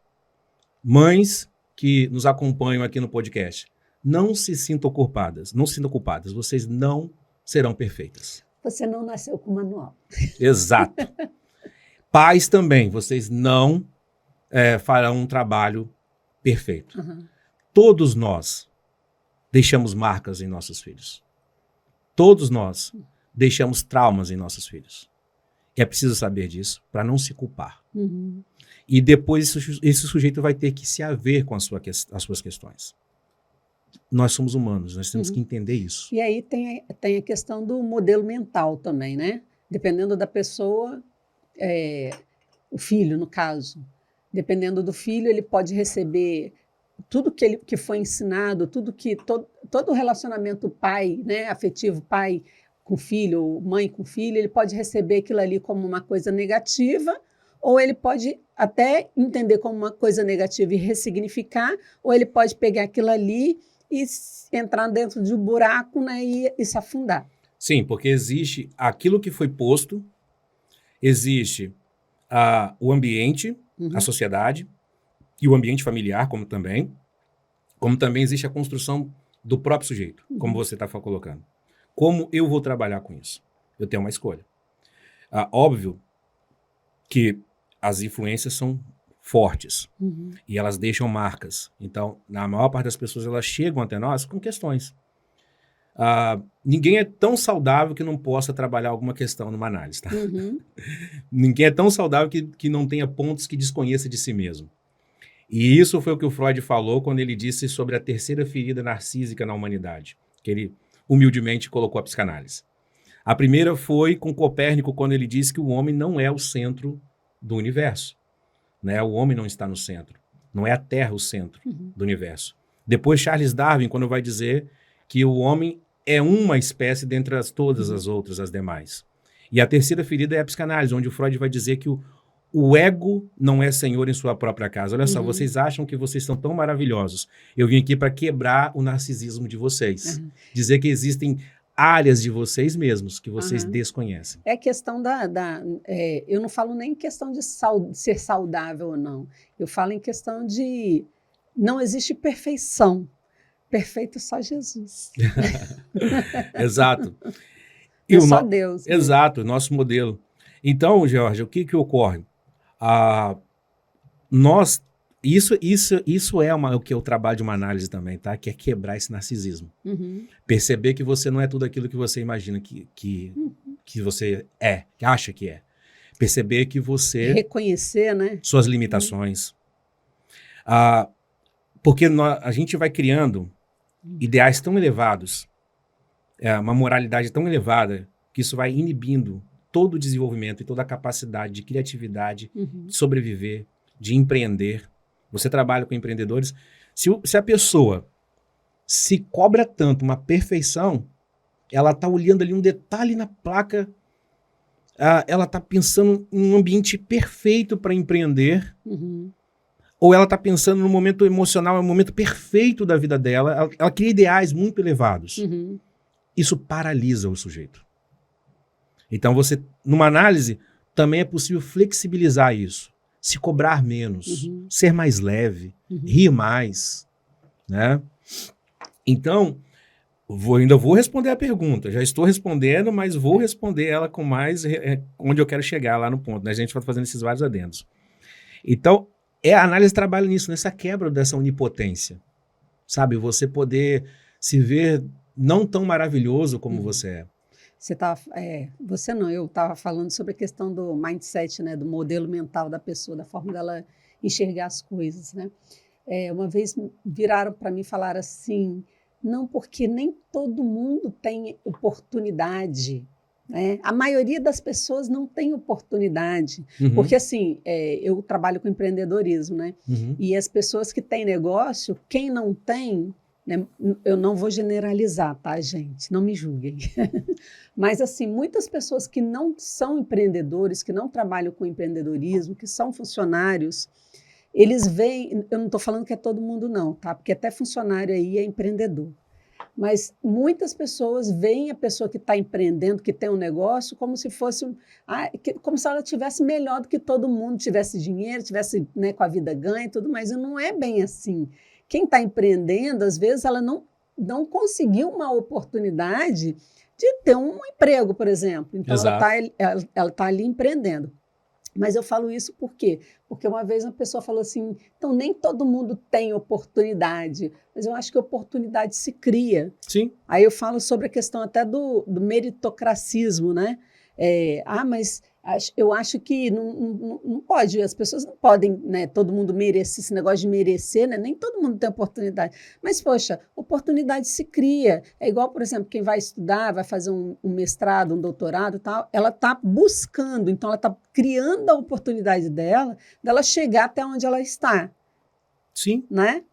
Mães que nos acompanham aqui no podcast, não se sintam culpadas, vocês não serão perfeitas. Você não nasceu com manual. Exato. Pais também, vocês não farão um trabalho perfeito. Todos nós deixamos marcas em nossos filhos. Todos nós deixamos traumas em nossos filhos. E é preciso saber disso para não se culpar. E depois esse sujeito vai ter que se haver com as suas questões. Nós somos humanos, nós temos que entender isso. E aí tem a questão do modelo mental também, né? Dependendo da pessoa, o filho, no caso, dependendo do filho, ele pode receber tudo que foi ensinado, todo o relacionamento pai, né, afetivo, pai com filho, ou mãe com filho, ele pode receber aquilo ali como uma coisa negativa, ou ele pode até entender como uma coisa negativa e ressignificar, ou ele pode pegar aquilo ali e entrar dentro de um buraco, né, e se afundar. Sim, porque existe aquilo que foi posto, existe o ambiente, a sociedade, e o ambiente familiar, como também existe a construção do próprio sujeito, como você está colocando. Como eu vou trabalhar com isso? Eu tenho uma escolha. Óbvio que as influências são fortes e elas deixam marcas. Então, na maior parte das pessoas, elas chegam até nós com questões. ninguém é tão saudável que não possa trabalhar alguma questão numa análise, tá? Uhum. Ninguém é tão saudável que não tenha pontos que desconheça de si mesmo. E isso foi o que o Freud falou quando ele disse sobre a terceira ferida narcísica na humanidade, que ele humildemente colocou a psicanálise. A primeira foi com Copérnico, quando ele disse que o homem não é o centro do universo, né? O homem não está no centro. Não é a Terra o centro do universo. Depois, Charles Darwin, quando vai dizer que o homem é uma espécie dentre todas as outras, as demais. E a terceira ferida é a psicanálise, onde o Freud vai dizer que o ego não é senhor em sua própria casa. Olha só, vocês acham que vocês são tão maravilhosos. Eu vim aqui para quebrar o narcisismo de vocês. Dizer que existem áreas de vocês mesmos que vocês desconhecem. É questão eu não falo nem em questão de ser saudável ou não. Eu falo em questão de não existe perfeição. Perfeito só Jesus. Exato. É só Deus. Né? Exato, nosso modelo. Então, Georgia, o que ocorre? Isso é o que eu trabalho de uma análise também, tá? Que é quebrar esse narcisismo. Perceber que você não é tudo aquilo que você imagina que você é, que acha que é. Perceber que você... Reconhecer, né? Suas limitações. Porque a gente vai criando ideais tão elevados, uma moralidade tão elevada, que isso vai inibindo todo o desenvolvimento e toda a capacidade de criatividade, de sobreviver, de empreender. Você trabalha com empreendedores. Se a pessoa se cobra tanto uma perfeição, ela está olhando ali um detalhe na placa, ela está pensando em um ambiente perfeito para empreender, ou ela está pensando no momento emocional, é o momento perfeito da vida dela, ela cria ideais muito elevados. Isso paralisa o sujeito. Então, numa análise, também é possível flexibilizar isso. Se cobrar menos, ser mais leve, rir mais, né? Então, ainda vou responder a pergunta. Já estou respondendo, mas vou responder ela com mais onde eu quero chegar lá no ponto, né? A gente vai fazendo esses vários adendos. Então, a análise trabalha nisso, nessa quebra dessa onipotência. Sabe? Você poder se ver não tão maravilhoso como você é. Você não, eu estava falando sobre a questão do mindset, né, do modelo mental da pessoa, da forma dela enxergar as coisas, né? Uma vez viraram para mim e falaram assim, não, porque nem todo mundo tem oportunidade, né? A maioria das pessoas não tem oportunidade, porque assim, eu trabalho com empreendedorismo, né? E as pessoas que têm negócio, quem não tem... Eu não vou generalizar, tá, gente? Não me julguem. Mas, assim, muitas pessoas que não são empreendedores, que não trabalham com empreendedorismo, que são funcionários, eles veem... Eu não estou falando que é todo mundo, não, tá? Porque até funcionário aí é empreendedor. Mas muitas pessoas veem a pessoa que está empreendendo, que tem um negócio, como se fosse... como se ela tivesse melhor do que todo mundo, tivesse dinheiro, tivesse, né, com a vida ganha e tudo mais. E não é bem assim. Quem está empreendendo, às vezes, ela não conseguiu uma oportunidade de ter um emprego, por exemplo. Então, ela tá ali empreendendo. Mas eu falo isso por quê? Porque uma vez uma pessoa falou assim, então nem todo mundo tem oportunidade, mas eu acho que oportunidade se cria. Sim. Aí eu falo sobre a questão até do meritocracismo, né? Mas eu acho que não pode, as pessoas não podem, né, todo mundo merecer, esse negócio de merecer, né, nem todo mundo tem oportunidade. Mas, poxa, oportunidade se cria. É igual, por exemplo, quem vai estudar, vai fazer um mestrado, um doutorado e tal, ela está buscando, então ela está criando a oportunidade dela chegar até onde ela está. Sim. Né?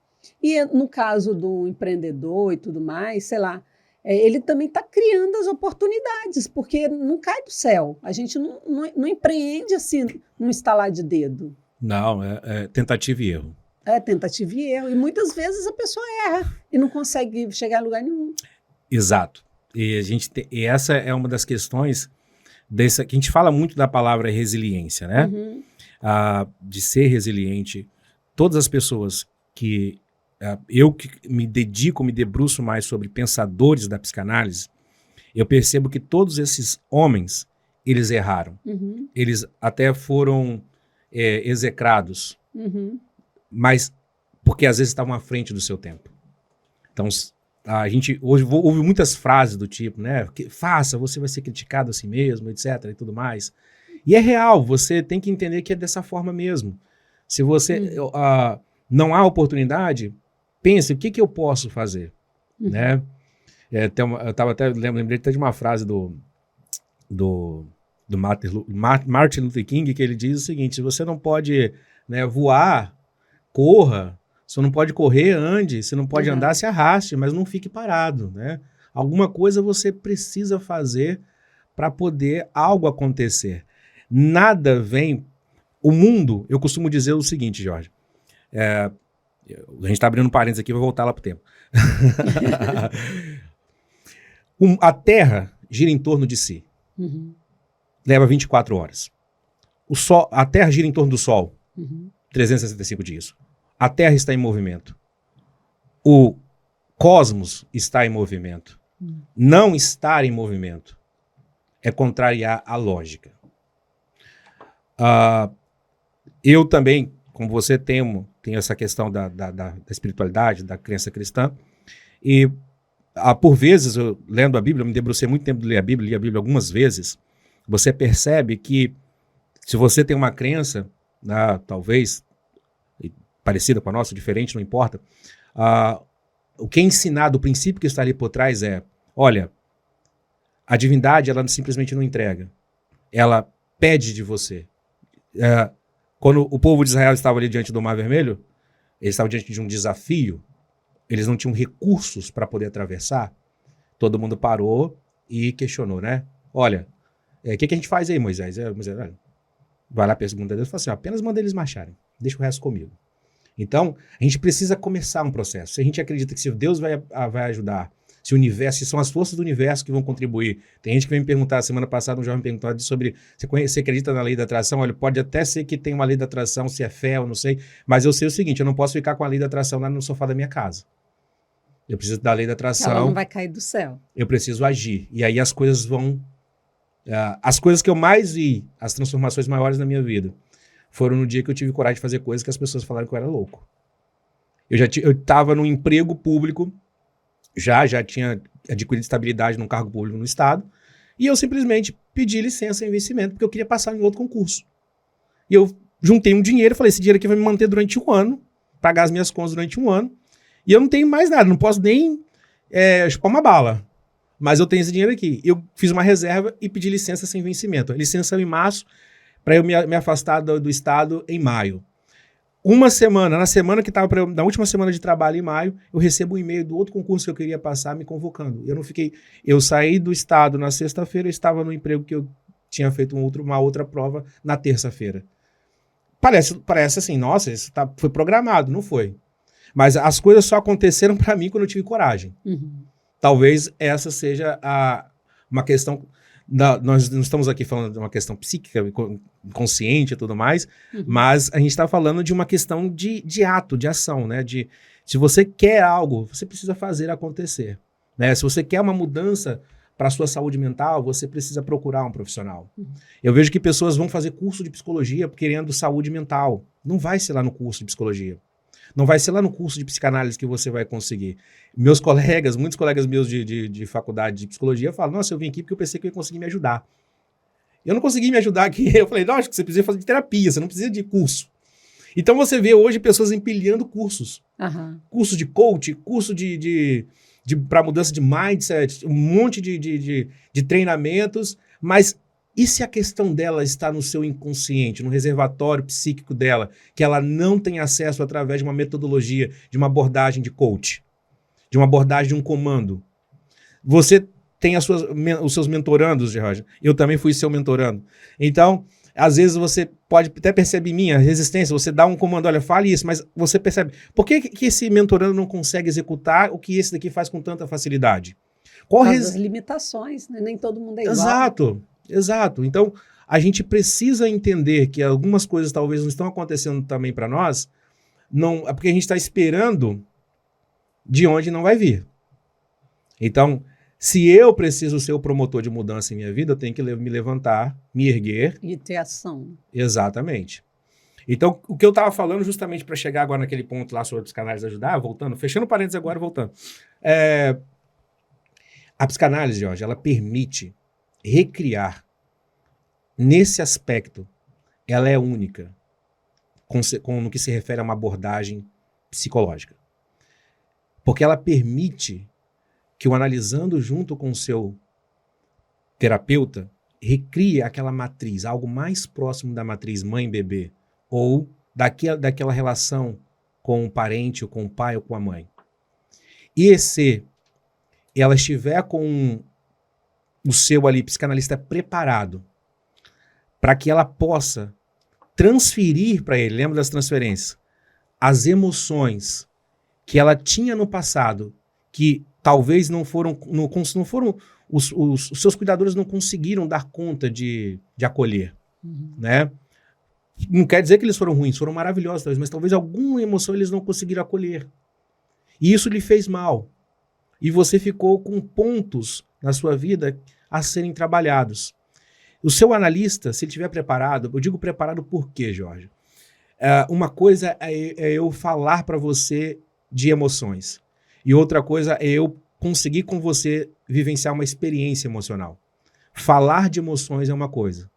E no caso do empreendedor e tudo mais, sei lá, ele também está criando as oportunidades, porque não cai do céu. A gente não empreende assim, num estalar de dedo. Não, é tentativa e erro. É tentativa e erro. E muitas vezes a pessoa erra e não consegue chegar a lugar nenhum. Exato. E essa é uma das questões que a gente fala muito da palavra resiliência, né? De ser resiliente. Todas as pessoas que... eu que me debruço mais sobre pensadores da psicanálise, eu percebo que todos esses homens, eles erraram. Eles até foram execrados, mas porque às vezes estavam à frente do seu tempo. Então, a gente hoje ouve muitas frases do tipo, né? Faça, você vai ser criticado assim mesmo, etc. e tudo mais. E é real, você tem que entender que é dessa forma mesmo. Se você não há oportunidade, pense, o que eu posso fazer? Né? Eu tava até lembrei até de uma frase do Martin Luther King, que ele diz o seguinte: se você não pode, né, voar, corra. Se não pode correr, ande. Se não pode andar, se arraste, mas não fique parado, né? Alguma coisa você precisa fazer para poder algo acontecer. Nada vem... O mundo, eu costumo dizer o seguinte, Jorge. A gente está abrindo parênteses aqui, vou voltar lá para o tempo. A Terra gira em torno de si. Leva 24 horas. A Terra gira em torno do Sol. 365 dias. A Terra está em movimento. O cosmos está em movimento. Não estar em movimento é contrariar a lógica. Eu também, como você, tenho essa questão da espiritualidade, da crença cristã. E, por vezes, eu lendo a Bíblia, eu me debrucei muito tempo de ler a Bíblia, li a Bíblia algumas vezes, você percebe que se você tem uma crença, talvez parecida com a nossa, diferente, não importa, o que é ensinado, o princípio que está ali por trás é, olha, a divindade, ela simplesmente não entrega. Ela pede de você. Quando o povo de Israel estava ali diante do Mar Vermelho, eles estavam diante de um desafio, eles não tinham recursos para poder atravessar, todo mundo parou e questionou, né? Olha, o que a gente faz aí, Moisés? Moisés, vai lá, pergunta a Deus e fala assim, apenas manda eles marcharem, deixa o resto comigo. Então, a gente precisa começar um processo. Se a gente acredita que se Deus vai ajudar, se o universo, se são as forças do universo que vão contribuir. Tem gente que veio me perguntar, semana passada um jovem me perguntou sobre, você acredita na lei da atração? Olha, pode até ser que tenha uma lei da atração, se é fé ou não sei, mas eu sei o seguinte, eu não posso ficar com a lei da atração lá no sofá da minha casa. Eu preciso da lei da atração. Ela não vai cair do céu. Eu preciso agir. E aí as coisas vão... as coisas que eu mais vi, as transformações maiores na minha vida, foram no dia que eu tive coragem de fazer coisas que as pessoas falaram que eu era louco. Eu estava num emprego público, já tinha adquirido estabilidade num cargo público no Estado, e eu simplesmente pedi licença em vencimento, porque eu queria passar em outro concurso. E eu juntei um dinheiro, falei, esse dinheiro aqui vai me manter durante um ano, pagar as minhas contas durante um ano, e eu não tenho mais nada, não posso nem chupar uma bala. Mas eu tenho esse dinheiro aqui. Eu fiz uma reserva e pedi licença sem vencimento. A licença em março, para eu me afastar do Estado em maio. Uma semana, na semana que estava, na última semana de trabalho em maio, eu recebo um e-mail do outro concurso que eu queria passar me convocando. Eu saí do Estado na sexta-feira, eu estava no emprego que eu tinha feito uma outra prova na terça-feira. Parece assim, nossa, isso foi programado, não foi. Mas as coisas só aconteceram para mim quando eu tive coragem. Talvez essa seja uma questão... nós não estamos aqui falando de uma questão psíquica, consciente e tudo mais, mas a gente está falando de uma questão de ato, de ação, né? Se você quer algo, você precisa fazer acontecer. Né? Se você quer uma mudança para a sua saúde mental, você precisa procurar um profissional. Eu vejo que pessoas vão fazer curso de psicologia querendo saúde mental. Não vai ser lá no curso de psicologia. Não vai ser lá no curso de psicanálise que você vai conseguir. Muitos colegas meus de faculdade de psicologia falam, nossa, eu vim aqui porque eu pensei que eu ia conseguir me ajudar. Eu não consegui me ajudar aqui. Eu falei, não, acho que você precisa fazer de terapia, você não precisa de curso. Então você vê hoje pessoas empilhando cursos. Curso de coach, curso para mudança de mindset, um monte de treinamentos, mas... E se a questão dela está no seu inconsciente, no reservatório psíquico dela, que ela não tem acesso através de uma metodologia, de uma abordagem de coach, de uma abordagem de um comando? Você tem os seus mentorandos, Jorge. Eu também fui seu mentorando. Então, às vezes você pode até perceber minha resistência, você dá um comando, olha, fale isso, mas você percebe, por que esse mentorando não consegue executar o que esse daqui faz com tanta facilidade? As limitações, né? Nem todo mundo é igual. Exato. Então, a gente precisa entender que algumas coisas talvez não estão acontecendo também para nós, é porque a gente está esperando de onde não vai vir. Então, se eu preciso ser o promotor de mudança em minha vida, eu tenho que me levantar, me erguer. E ter ação. Exatamente. Então, o que eu estava falando justamente para chegar agora naquele ponto lá sobre a psicanálise ajudar, voltando, fechando parênteses agora, voltando. A psicanálise, Jorge, ela permite recriar, nesse aspecto, ela é única, no que se refere a uma abordagem psicológica. Porque ela permite que o analisando junto com o seu terapeuta recrie aquela matriz, algo mais próximo da matriz mãe-bebê, ou daquela relação com o parente, ou com o pai, ou com a mãe. E se ela estiver com o seu ali, psicanalista preparado, para que ela possa transferir para ele, lembra das transferências, as emoções que ela tinha no passado, que talvez não foram os seus cuidadores não conseguiram dar conta de acolher, né? Não quer dizer que eles foram ruins, foram maravilhosos, talvez, mas talvez alguma emoção eles não conseguiram acolher. E isso lhe fez mal. E você ficou com pontos na sua vida a serem trabalhados. O seu analista, se ele estiver preparado, eu digo preparado por quê, Jorge? Uma coisa é eu falar para você de emoções. E outra coisa é eu conseguir com você vivenciar uma experiência emocional. Falar de emoções é uma coisa.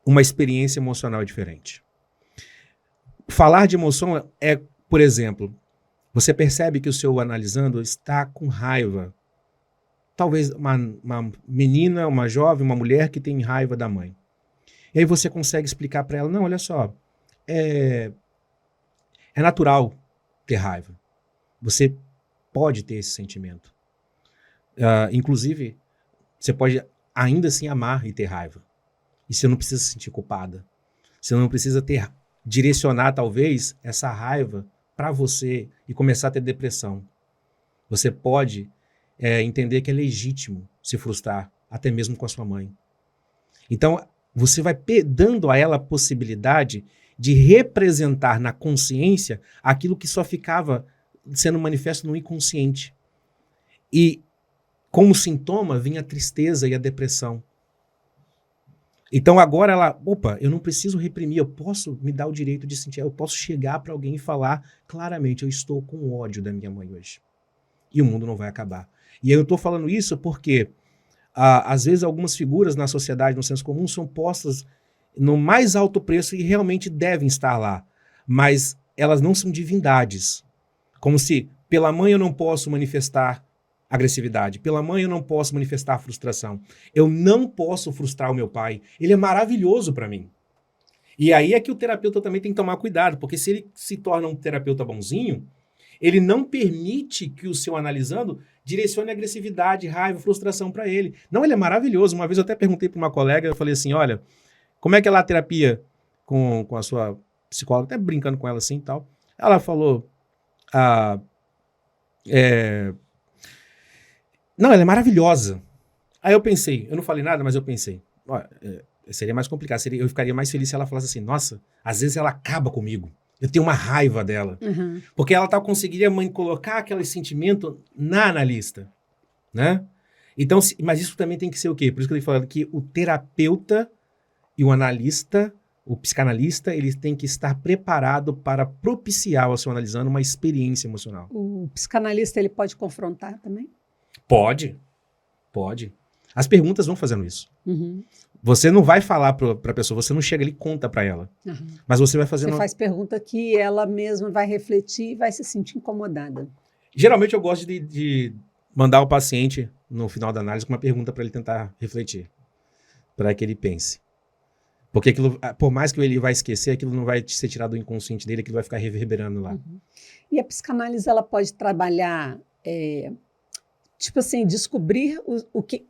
Uma experiência emocional é diferente. Falar de emoção é, por exemplo, você percebe que o seu analisando está com raiva. Talvez uma menina, uma jovem, uma mulher que tem raiva da mãe. E aí você consegue explicar para ela, não, olha só, é natural ter raiva. Você pode ter esse sentimento. Inclusive, você pode ainda assim amar e ter raiva. E você não precisa se sentir culpada. Você não precisa direcionar, talvez, essa raiva para você e começar a ter depressão. Você pode entender que é legítimo se frustrar, até mesmo com a sua mãe. Então, você vai dando a ela a possibilidade de representar na consciência aquilo que só ficava sendo manifesto no inconsciente. E, como sintoma, vinha a tristeza e a depressão. Então, agora eu não preciso reprimir, eu posso me dar o direito de sentir, eu posso chegar para alguém e falar claramente, eu estou com ódio da minha mãe hoje. E o mundo não vai acabar. E eu estou falando isso porque, às vezes, algumas figuras na sociedade, no senso comum, são postas no mais alto preço e realmente devem estar lá. Mas elas não são divindades. Como se, pela mãe eu não posso manifestar agressividade, pela mãe eu não posso manifestar frustração. Eu não posso frustrar o meu pai. Ele é maravilhoso para mim. E aí é que o terapeuta também tem que tomar cuidado, porque se ele se torna um terapeuta bonzinho, ele não permite que o seu analisando direcione agressividade, raiva, frustração para ele. Não, ele é maravilhoso. Uma vez eu até perguntei para uma colega, eu falei assim, olha, como é que é lá a terapia com a sua psicóloga? Até brincando com ela assim e tal. Ela falou, não, ela é maravilhosa. Aí eu pensei, eu não falei nada, mas eu pensei, seria mais complicado, eu ficaria mais feliz se ela falasse assim, nossa, às vezes ela acaba comigo. Eu tenho uma raiva dela. Uhum. Porque ela conseguiria colocar aquele sentimento na analista, né? Então, mas isso também tem que ser o quê? Por isso que eu estou falando que o terapeuta e o analista, o psicanalista, eles têm que estar preparado para propiciar ao seu analisando uma experiência emocional. O psicanalista, ele pode confrontar também? Pode. As perguntas vão fazendo isso. Uhum. Você não vai falar para a pessoa, você não chega ali e conta para ela. Uhum. Mas você vai fazendo... Você faz pergunta que ela mesma vai refletir e vai se sentir incomodada. Geralmente eu gosto de mandar o paciente, no final da análise, com uma pergunta para ele tentar refletir. Para que ele pense. Porque aquilo, por mais que ele vai esquecer, aquilo não vai ser tirado do inconsciente dele, aquilo vai ficar reverberando lá. Uhum. E a psicanálise, ela pode trabalhar... tipo assim, descobrir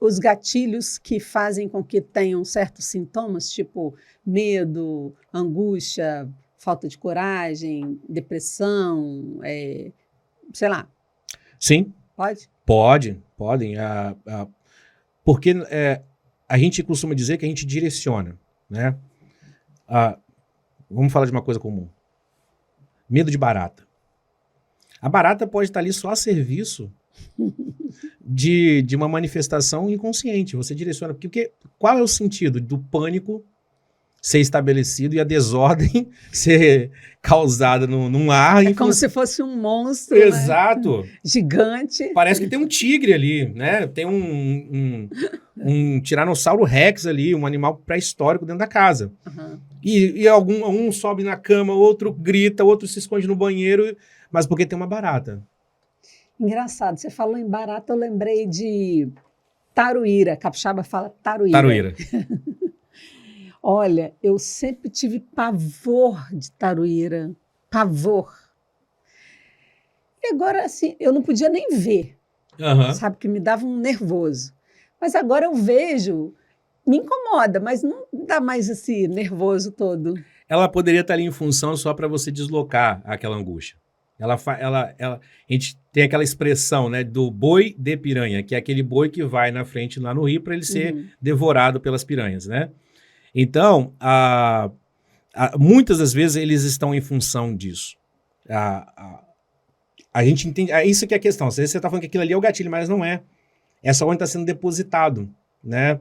os gatilhos que fazem com que tenham certos sintomas, tipo medo, angústia, falta de coragem, depressão, sei lá. Sim. Pode? Podem. Porque a gente costuma dizer que a gente direciona, né? Vamos falar de uma coisa comum. Medo de barata. A barata pode estar ali só a serviço de uma manifestação inconsciente. Você direciona. Porque qual é o sentido do pânico ser estabelecido e a desordem ser causada num ar. É como se fosse um monstro, Exato. Né? Gigante. Parece que tem um tigre ali, né? Tem um tiranossauro rex ali, um animal pré-histórico dentro da casa. Uhum. E um sobe na cama, outro grita, outro se esconde no banheiro, mas porque tem uma barata. Engraçado, você falou em barata, eu lembrei de taruíra. Capixaba fala taruíra. Taruíra. Olha, eu sempre tive pavor de taruíra. Pavor. E agora, assim, eu não podia nem ver. Uhum. Sabe, que me dava um nervoso. Mas agora eu vejo, me incomoda, mas não dá mais esse nervoso todo. Ela poderia estar ali em função só para você deslocar aquela angústia. A gente tem aquela expressão, né, do boi de piranha, que é aquele boi que vai na frente lá no rio para ele ser devorado pelas piranhas, né? Então, muitas das vezes eles estão em função disso. A gente entende, isso que é a questão. Você está falando que aquilo ali é o gatilho, mas não é. É só onde está sendo depositado, né?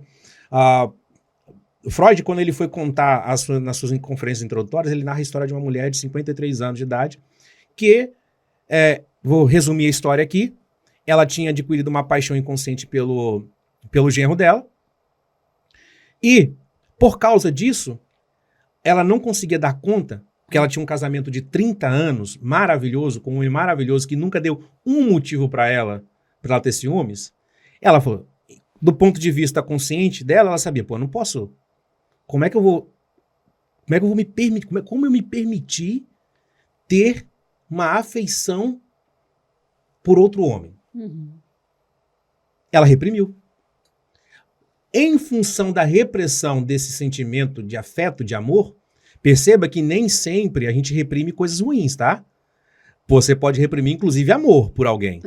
Freud, quando ele foi contar nas suas conferências introdutórias, ele narra a história de uma mulher de 53 anos de idade que, vou resumir a história aqui, ela tinha adquirido uma paixão inconsciente pelo genro dela e, por causa disso, ela não conseguia dar conta, porque ela tinha um casamento de 30 anos, maravilhoso, com um homem maravilhoso, que nunca deu um motivo para ela ter ciúmes. Ela falou, do ponto de vista consciente dela, ela sabia, pô, não posso, como é que eu vou me permitir, como eu me permitir ter uma afeição por outro homem? Ela reprimiu. Em função da repressão desse sentimento de afeto, de amor, perceba que nem sempre a gente reprime coisas ruins, tá? Você pode reprimir, inclusive, amor por alguém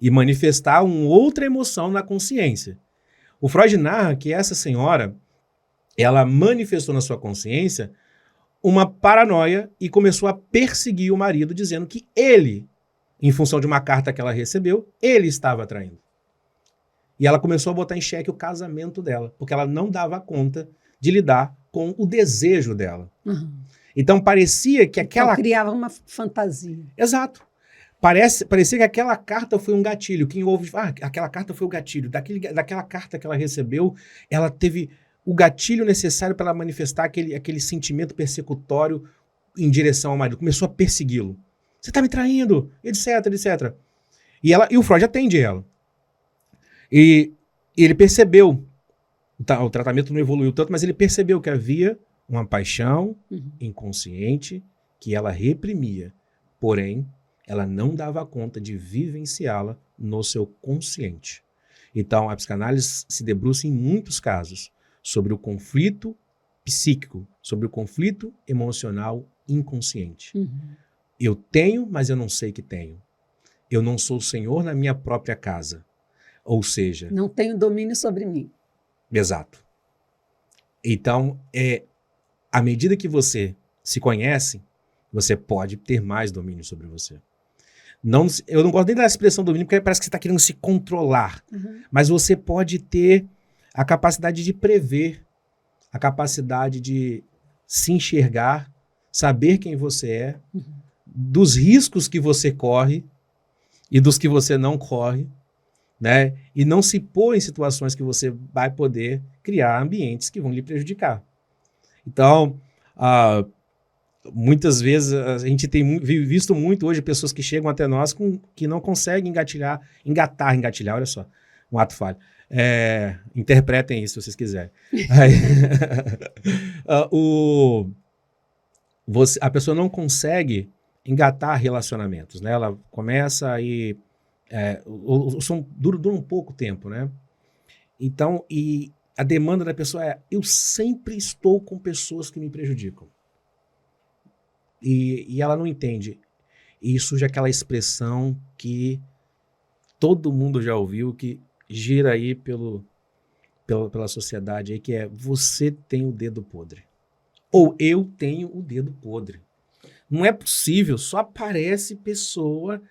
e manifestar uma outra emoção na consciência. O Freud narra que essa senhora, ela manifestou na sua consciência uma paranoia e começou a perseguir o marido, dizendo que ele, em função de uma carta que ela recebeu, ele estava traindo. E ela começou a botar em xeque o casamento dela, porque ela não dava conta de lidar com o desejo dela. Então parecia que aquela... Então, criava uma fantasia. Exato. Parecia que aquela carta foi um gatilho. Quem ouve, aquela carta foi o gatilho. Daquela carta que ela recebeu, ela teve o gatilho necessário para ela manifestar aquele sentimento persecutório em direção ao marido. Começou a persegui-lo. Você está me traindo, etc, etc. E o Freud atende ela. E ele percebeu, o tratamento não evoluiu tanto, mas ele percebeu que havia uma paixão inconsciente que ela reprimia. Porém, ela não dava conta de vivenciá-la no seu consciente. Então, a psicanálise se debruça em muitos casos sobre o conflito psíquico, sobre o conflito emocional inconsciente. Eu tenho, mas eu não sei que tenho. Eu não sou o senhor na minha própria casa. Ou seja... Não tenho domínio sobre mim. Exato. Então, à medida que você se conhece, você pode ter mais domínio sobre você. Eu não gosto nem da expressão domínio, porque parece que você está querendo se controlar. Mas você pode ter a capacidade de prever, a capacidade de se enxergar, saber quem você é, dos riscos que você corre e dos que você não corre, né? E não se pôr em situações que você vai poder criar ambientes que vão lhe prejudicar. Então, muitas vezes a gente tem visto muito hoje pessoas que chegam até nós que não conseguem engatilhar, olha só, um ato falho. Interpretem isso se vocês quiserem. A pessoa não consegue engatar relacionamentos, né? Ela começa aí... o som dura um pouco tempo, né? Então, e a demanda da pessoa é: eu sempre estou com pessoas que me prejudicam. E ela não entende. E surge aquela expressão que todo mundo já ouviu, que gira aí pela sociedade, aí, que é: você tem o dedo podre. Ou eu tenho o dedo podre. Não é possível, só aparece pessoa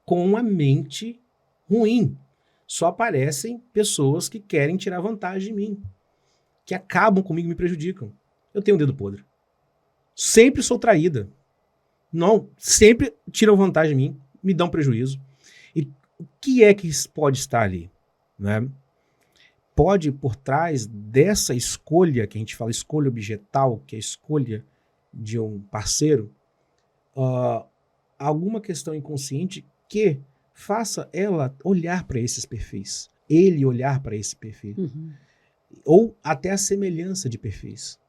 com a mente ruim. Só aparecem pessoas que querem tirar vantagem de mim, que acabam comigo e me prejudicam. eu tenho um dedo podre. Sempre sou traída. Não, sempre tiram vantagem de mim, me dão prejuízo. E o que é que pode estar ali? Né? Pode, por trás dessa escolha, que a gente fala escolha objetal, que é a escolha de um parceiro, alguma questão inconsciente que faça ela olhar para esses perfis, ele olhar para esse perfil, ou até a semelhança de perfis.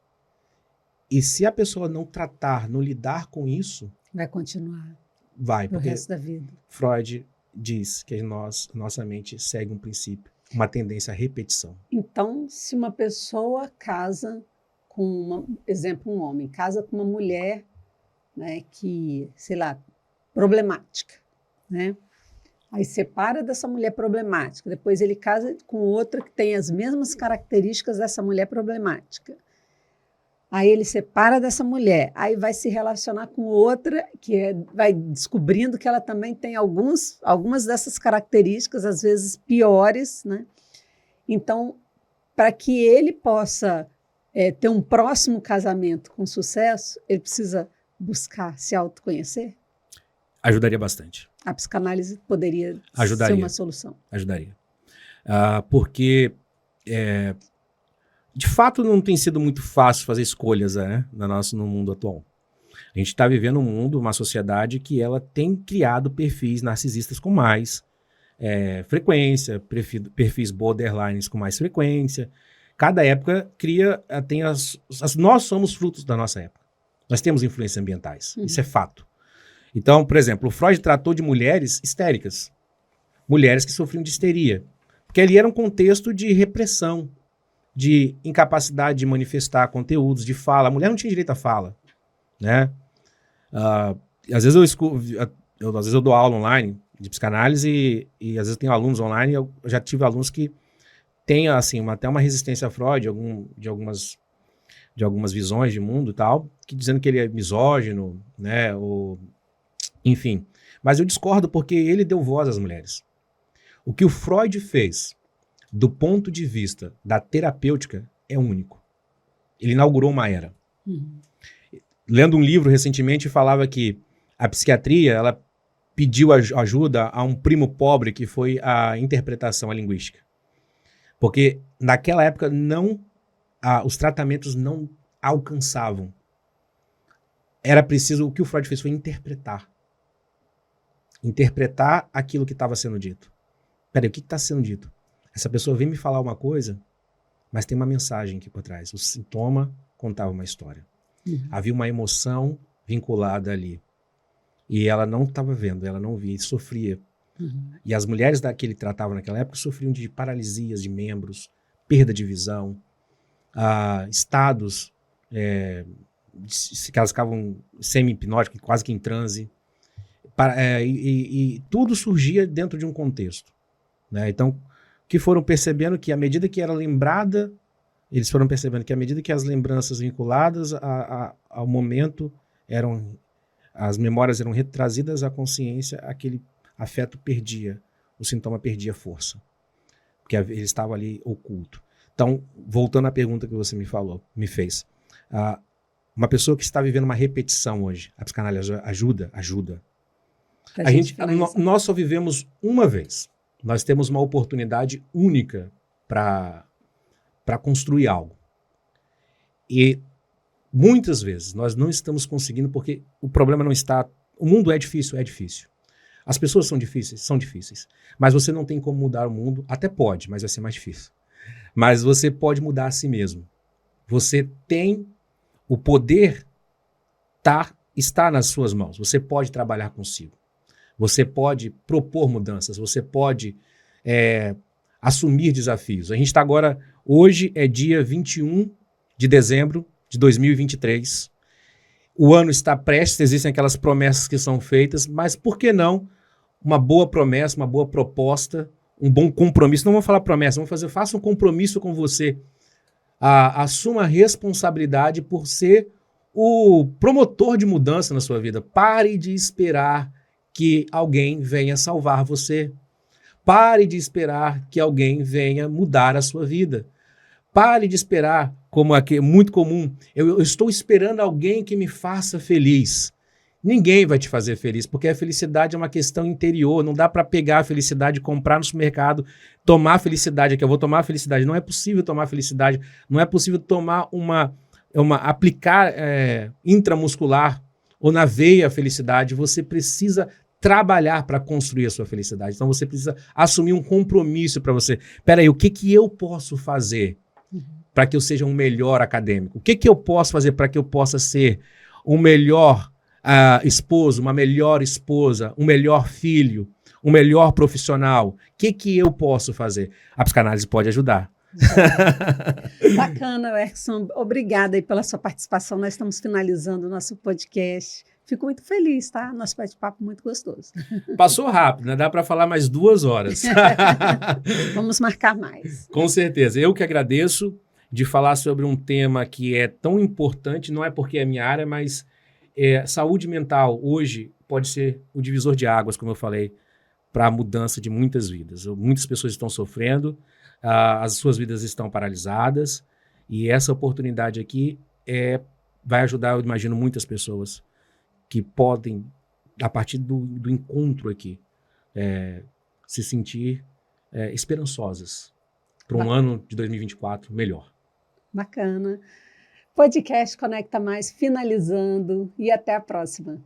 E se a pessoa não tratar, não lidar com isso, vai continuar. Vai, pro porque resto da vida. Freud diz que nossa mente segue um princípio, uma tendência à repetição. Então, se uma pessoa casa com exemplo, um homem casa com uma mulher, né, que, sei lá, problemática, né? Aí separa dessa mulher problemática, depois ele casa com outra que tem as mesmas características dessa mulher problemática. Aí ele separa dessa mulher, aí vai se relacionar com outra que vai descobrindo que ela também tem algumas dessas características, às vezes piores, né? Então, para que ele possa ter um próximo casamento com sucesso, ele precisa buscar se autoconhecer? Ajudaria bastante. A psicanálise poderia Ajudaria. ser uma solução. Ajudaria. Porque, de fato, não tem sido muito fácil fazer escolhas, né, no mundo atual. A gente está vivendo um mundo, uma sociedade que ela tem criado perfis narcisistas com mais frequência, perfis borderlines com mais frequência. Cada época nós somos frutos da nossa época. Nós temos influências ambientais. Isso é fato. Então, por exemplo, o Freud tratou de mulheres histéricas. Mulheres que sofriam de histeria. Porque ali era um contexto de repressão, de incapacidade de manifestar conteúdos, de fala. A mulher não tinha direito à fala, né? Às vezes eu dou aula online de psicanálise e às vezes tenho alunos online. Eu já tive alunos que têm assim, até uma resistência a Freud, de algumas visões de mundo e tal, que dizendo que ele é misógino, né? Enfim. Mas eu discordo porque ele deu voz às mulheres. O que o Freud fez do ponto de vista da terapêutica é único. Ele inaugurou uma era. Lendo um livro recentemente, falava que a psiquiatria ela pediu ajuda a um primo pobre que foi a interpretação, a linguística. Porque naquela época os tratamentos não alcançavam. Era preciso, o que o Freud fez foi interpretar. Interpretar aquilo que estava sendo dito. Peraí, o que está sendo dito? Essa pessoa vem me falar uma coisa, mas tem uma mensagem aqui por trás. O sintoma contava uma história. Havia uma emoção vinculada ali. E ela não estava vendo, ela não via, e sofria. E as mulheres que ele tratava naquela época sofriam de paralisias de membros, perda de visão, estados que elas ficavam semi-hipnóticas, quase que em transe. E tudo surgia dentro de um contexto. Né? Então, que foram percebendo que à medida que era lembrada, eles foram percebendo que à medida que as lembranças vinculadas ao momento as memórias eram retrazidas à consciência, aquele afeto perdia, o sintoma perdia força, porque ele estava ali oculto. Então, voltando à pergunta que você me fez, uma pessoa que está vivendo uma repetição hoje, a psicanálise ajuda? Nós só vivemos uma vez. Nós temos uma oportunidade única para construir algo. E muitas vezes nós não estamos conseguindo porque o problema não está... O mundo é difícil. As pessoas são difíceis. Mas você não tem como mudar o mundo. Até pode, mas vai ser mais difícil. Mas você pode mudar a si mesmo. Você tem o poder, está nas suas mãos. Você pode trabalhar consigo. Você pode propor mudanças, você pode assumir desafios. A gente está agora, hoje é dia 21 de dezembro de 2023. O ano está prestes, existem aquelas promessas que são feitas, mas por que não uma boa promessa, uma boa proposta, um bom compromisso? Não vamos falar promessa, faça um compromisso com você. Assuma a responsabilidade por ser o promotor de mudança na sua vida. Pare de esperar que alguém venha salvar você. Pare de esperar que alguém venha mudar a sua vida. Pare de esperar, como aqui é muito comum. Eu estou esperando alguém que me faça feliz. Ninguém vai te fazer feliz, porque a felicidade é uma questão interior. Não dá para pegar a felicidade, comprar no supermercado, tomar a felicidade aqui. Eu vou tomar a felicidade. Não é possível tomar a felicidade. Não é possível tomar aplicar intramuscular ou na veia a felicidade. Você precisa trabalhar para construir a sua felicidade. Então você precisa assumir um compromisso para você. Peraí, o que eu posso fazer para que eu seja um melhor acadêmico? O que eu posso fazer para que eu possa ser um melhor esposo, uma melhor esposa, um melhor filho, um melhor profissional? O que eu posso fazer? A psicanálise pode ajudar. Bacana, Erkson. Obrigada aí pela sua participação. Nós estamos finalizando o nosso podcast. Fico muito feliz, tá? Nosso bate-papo muito gostoso. Passou rápido, né? Dá para falar mais 2 horas. Vamos marcar mais. Com certeza. Eu que agradeço de falar sobre um tema que é tão importante, não é porque é minha área, mas saúde mental hoje pode ser o divisor de águas, como eu falei, para a mudança de muitas vidas. Muitas pessoas estão sofrendo, as suas vidas estão paralisadas, e essa oportunidade aqui vai ajudar, eu imagino, muitas pessoas que podem, a partir do encontro aqui, se sentir esperançosas para um ano de 2024 melhor. Bacana. Podcast Conecta Mais finalizando e até a próxima.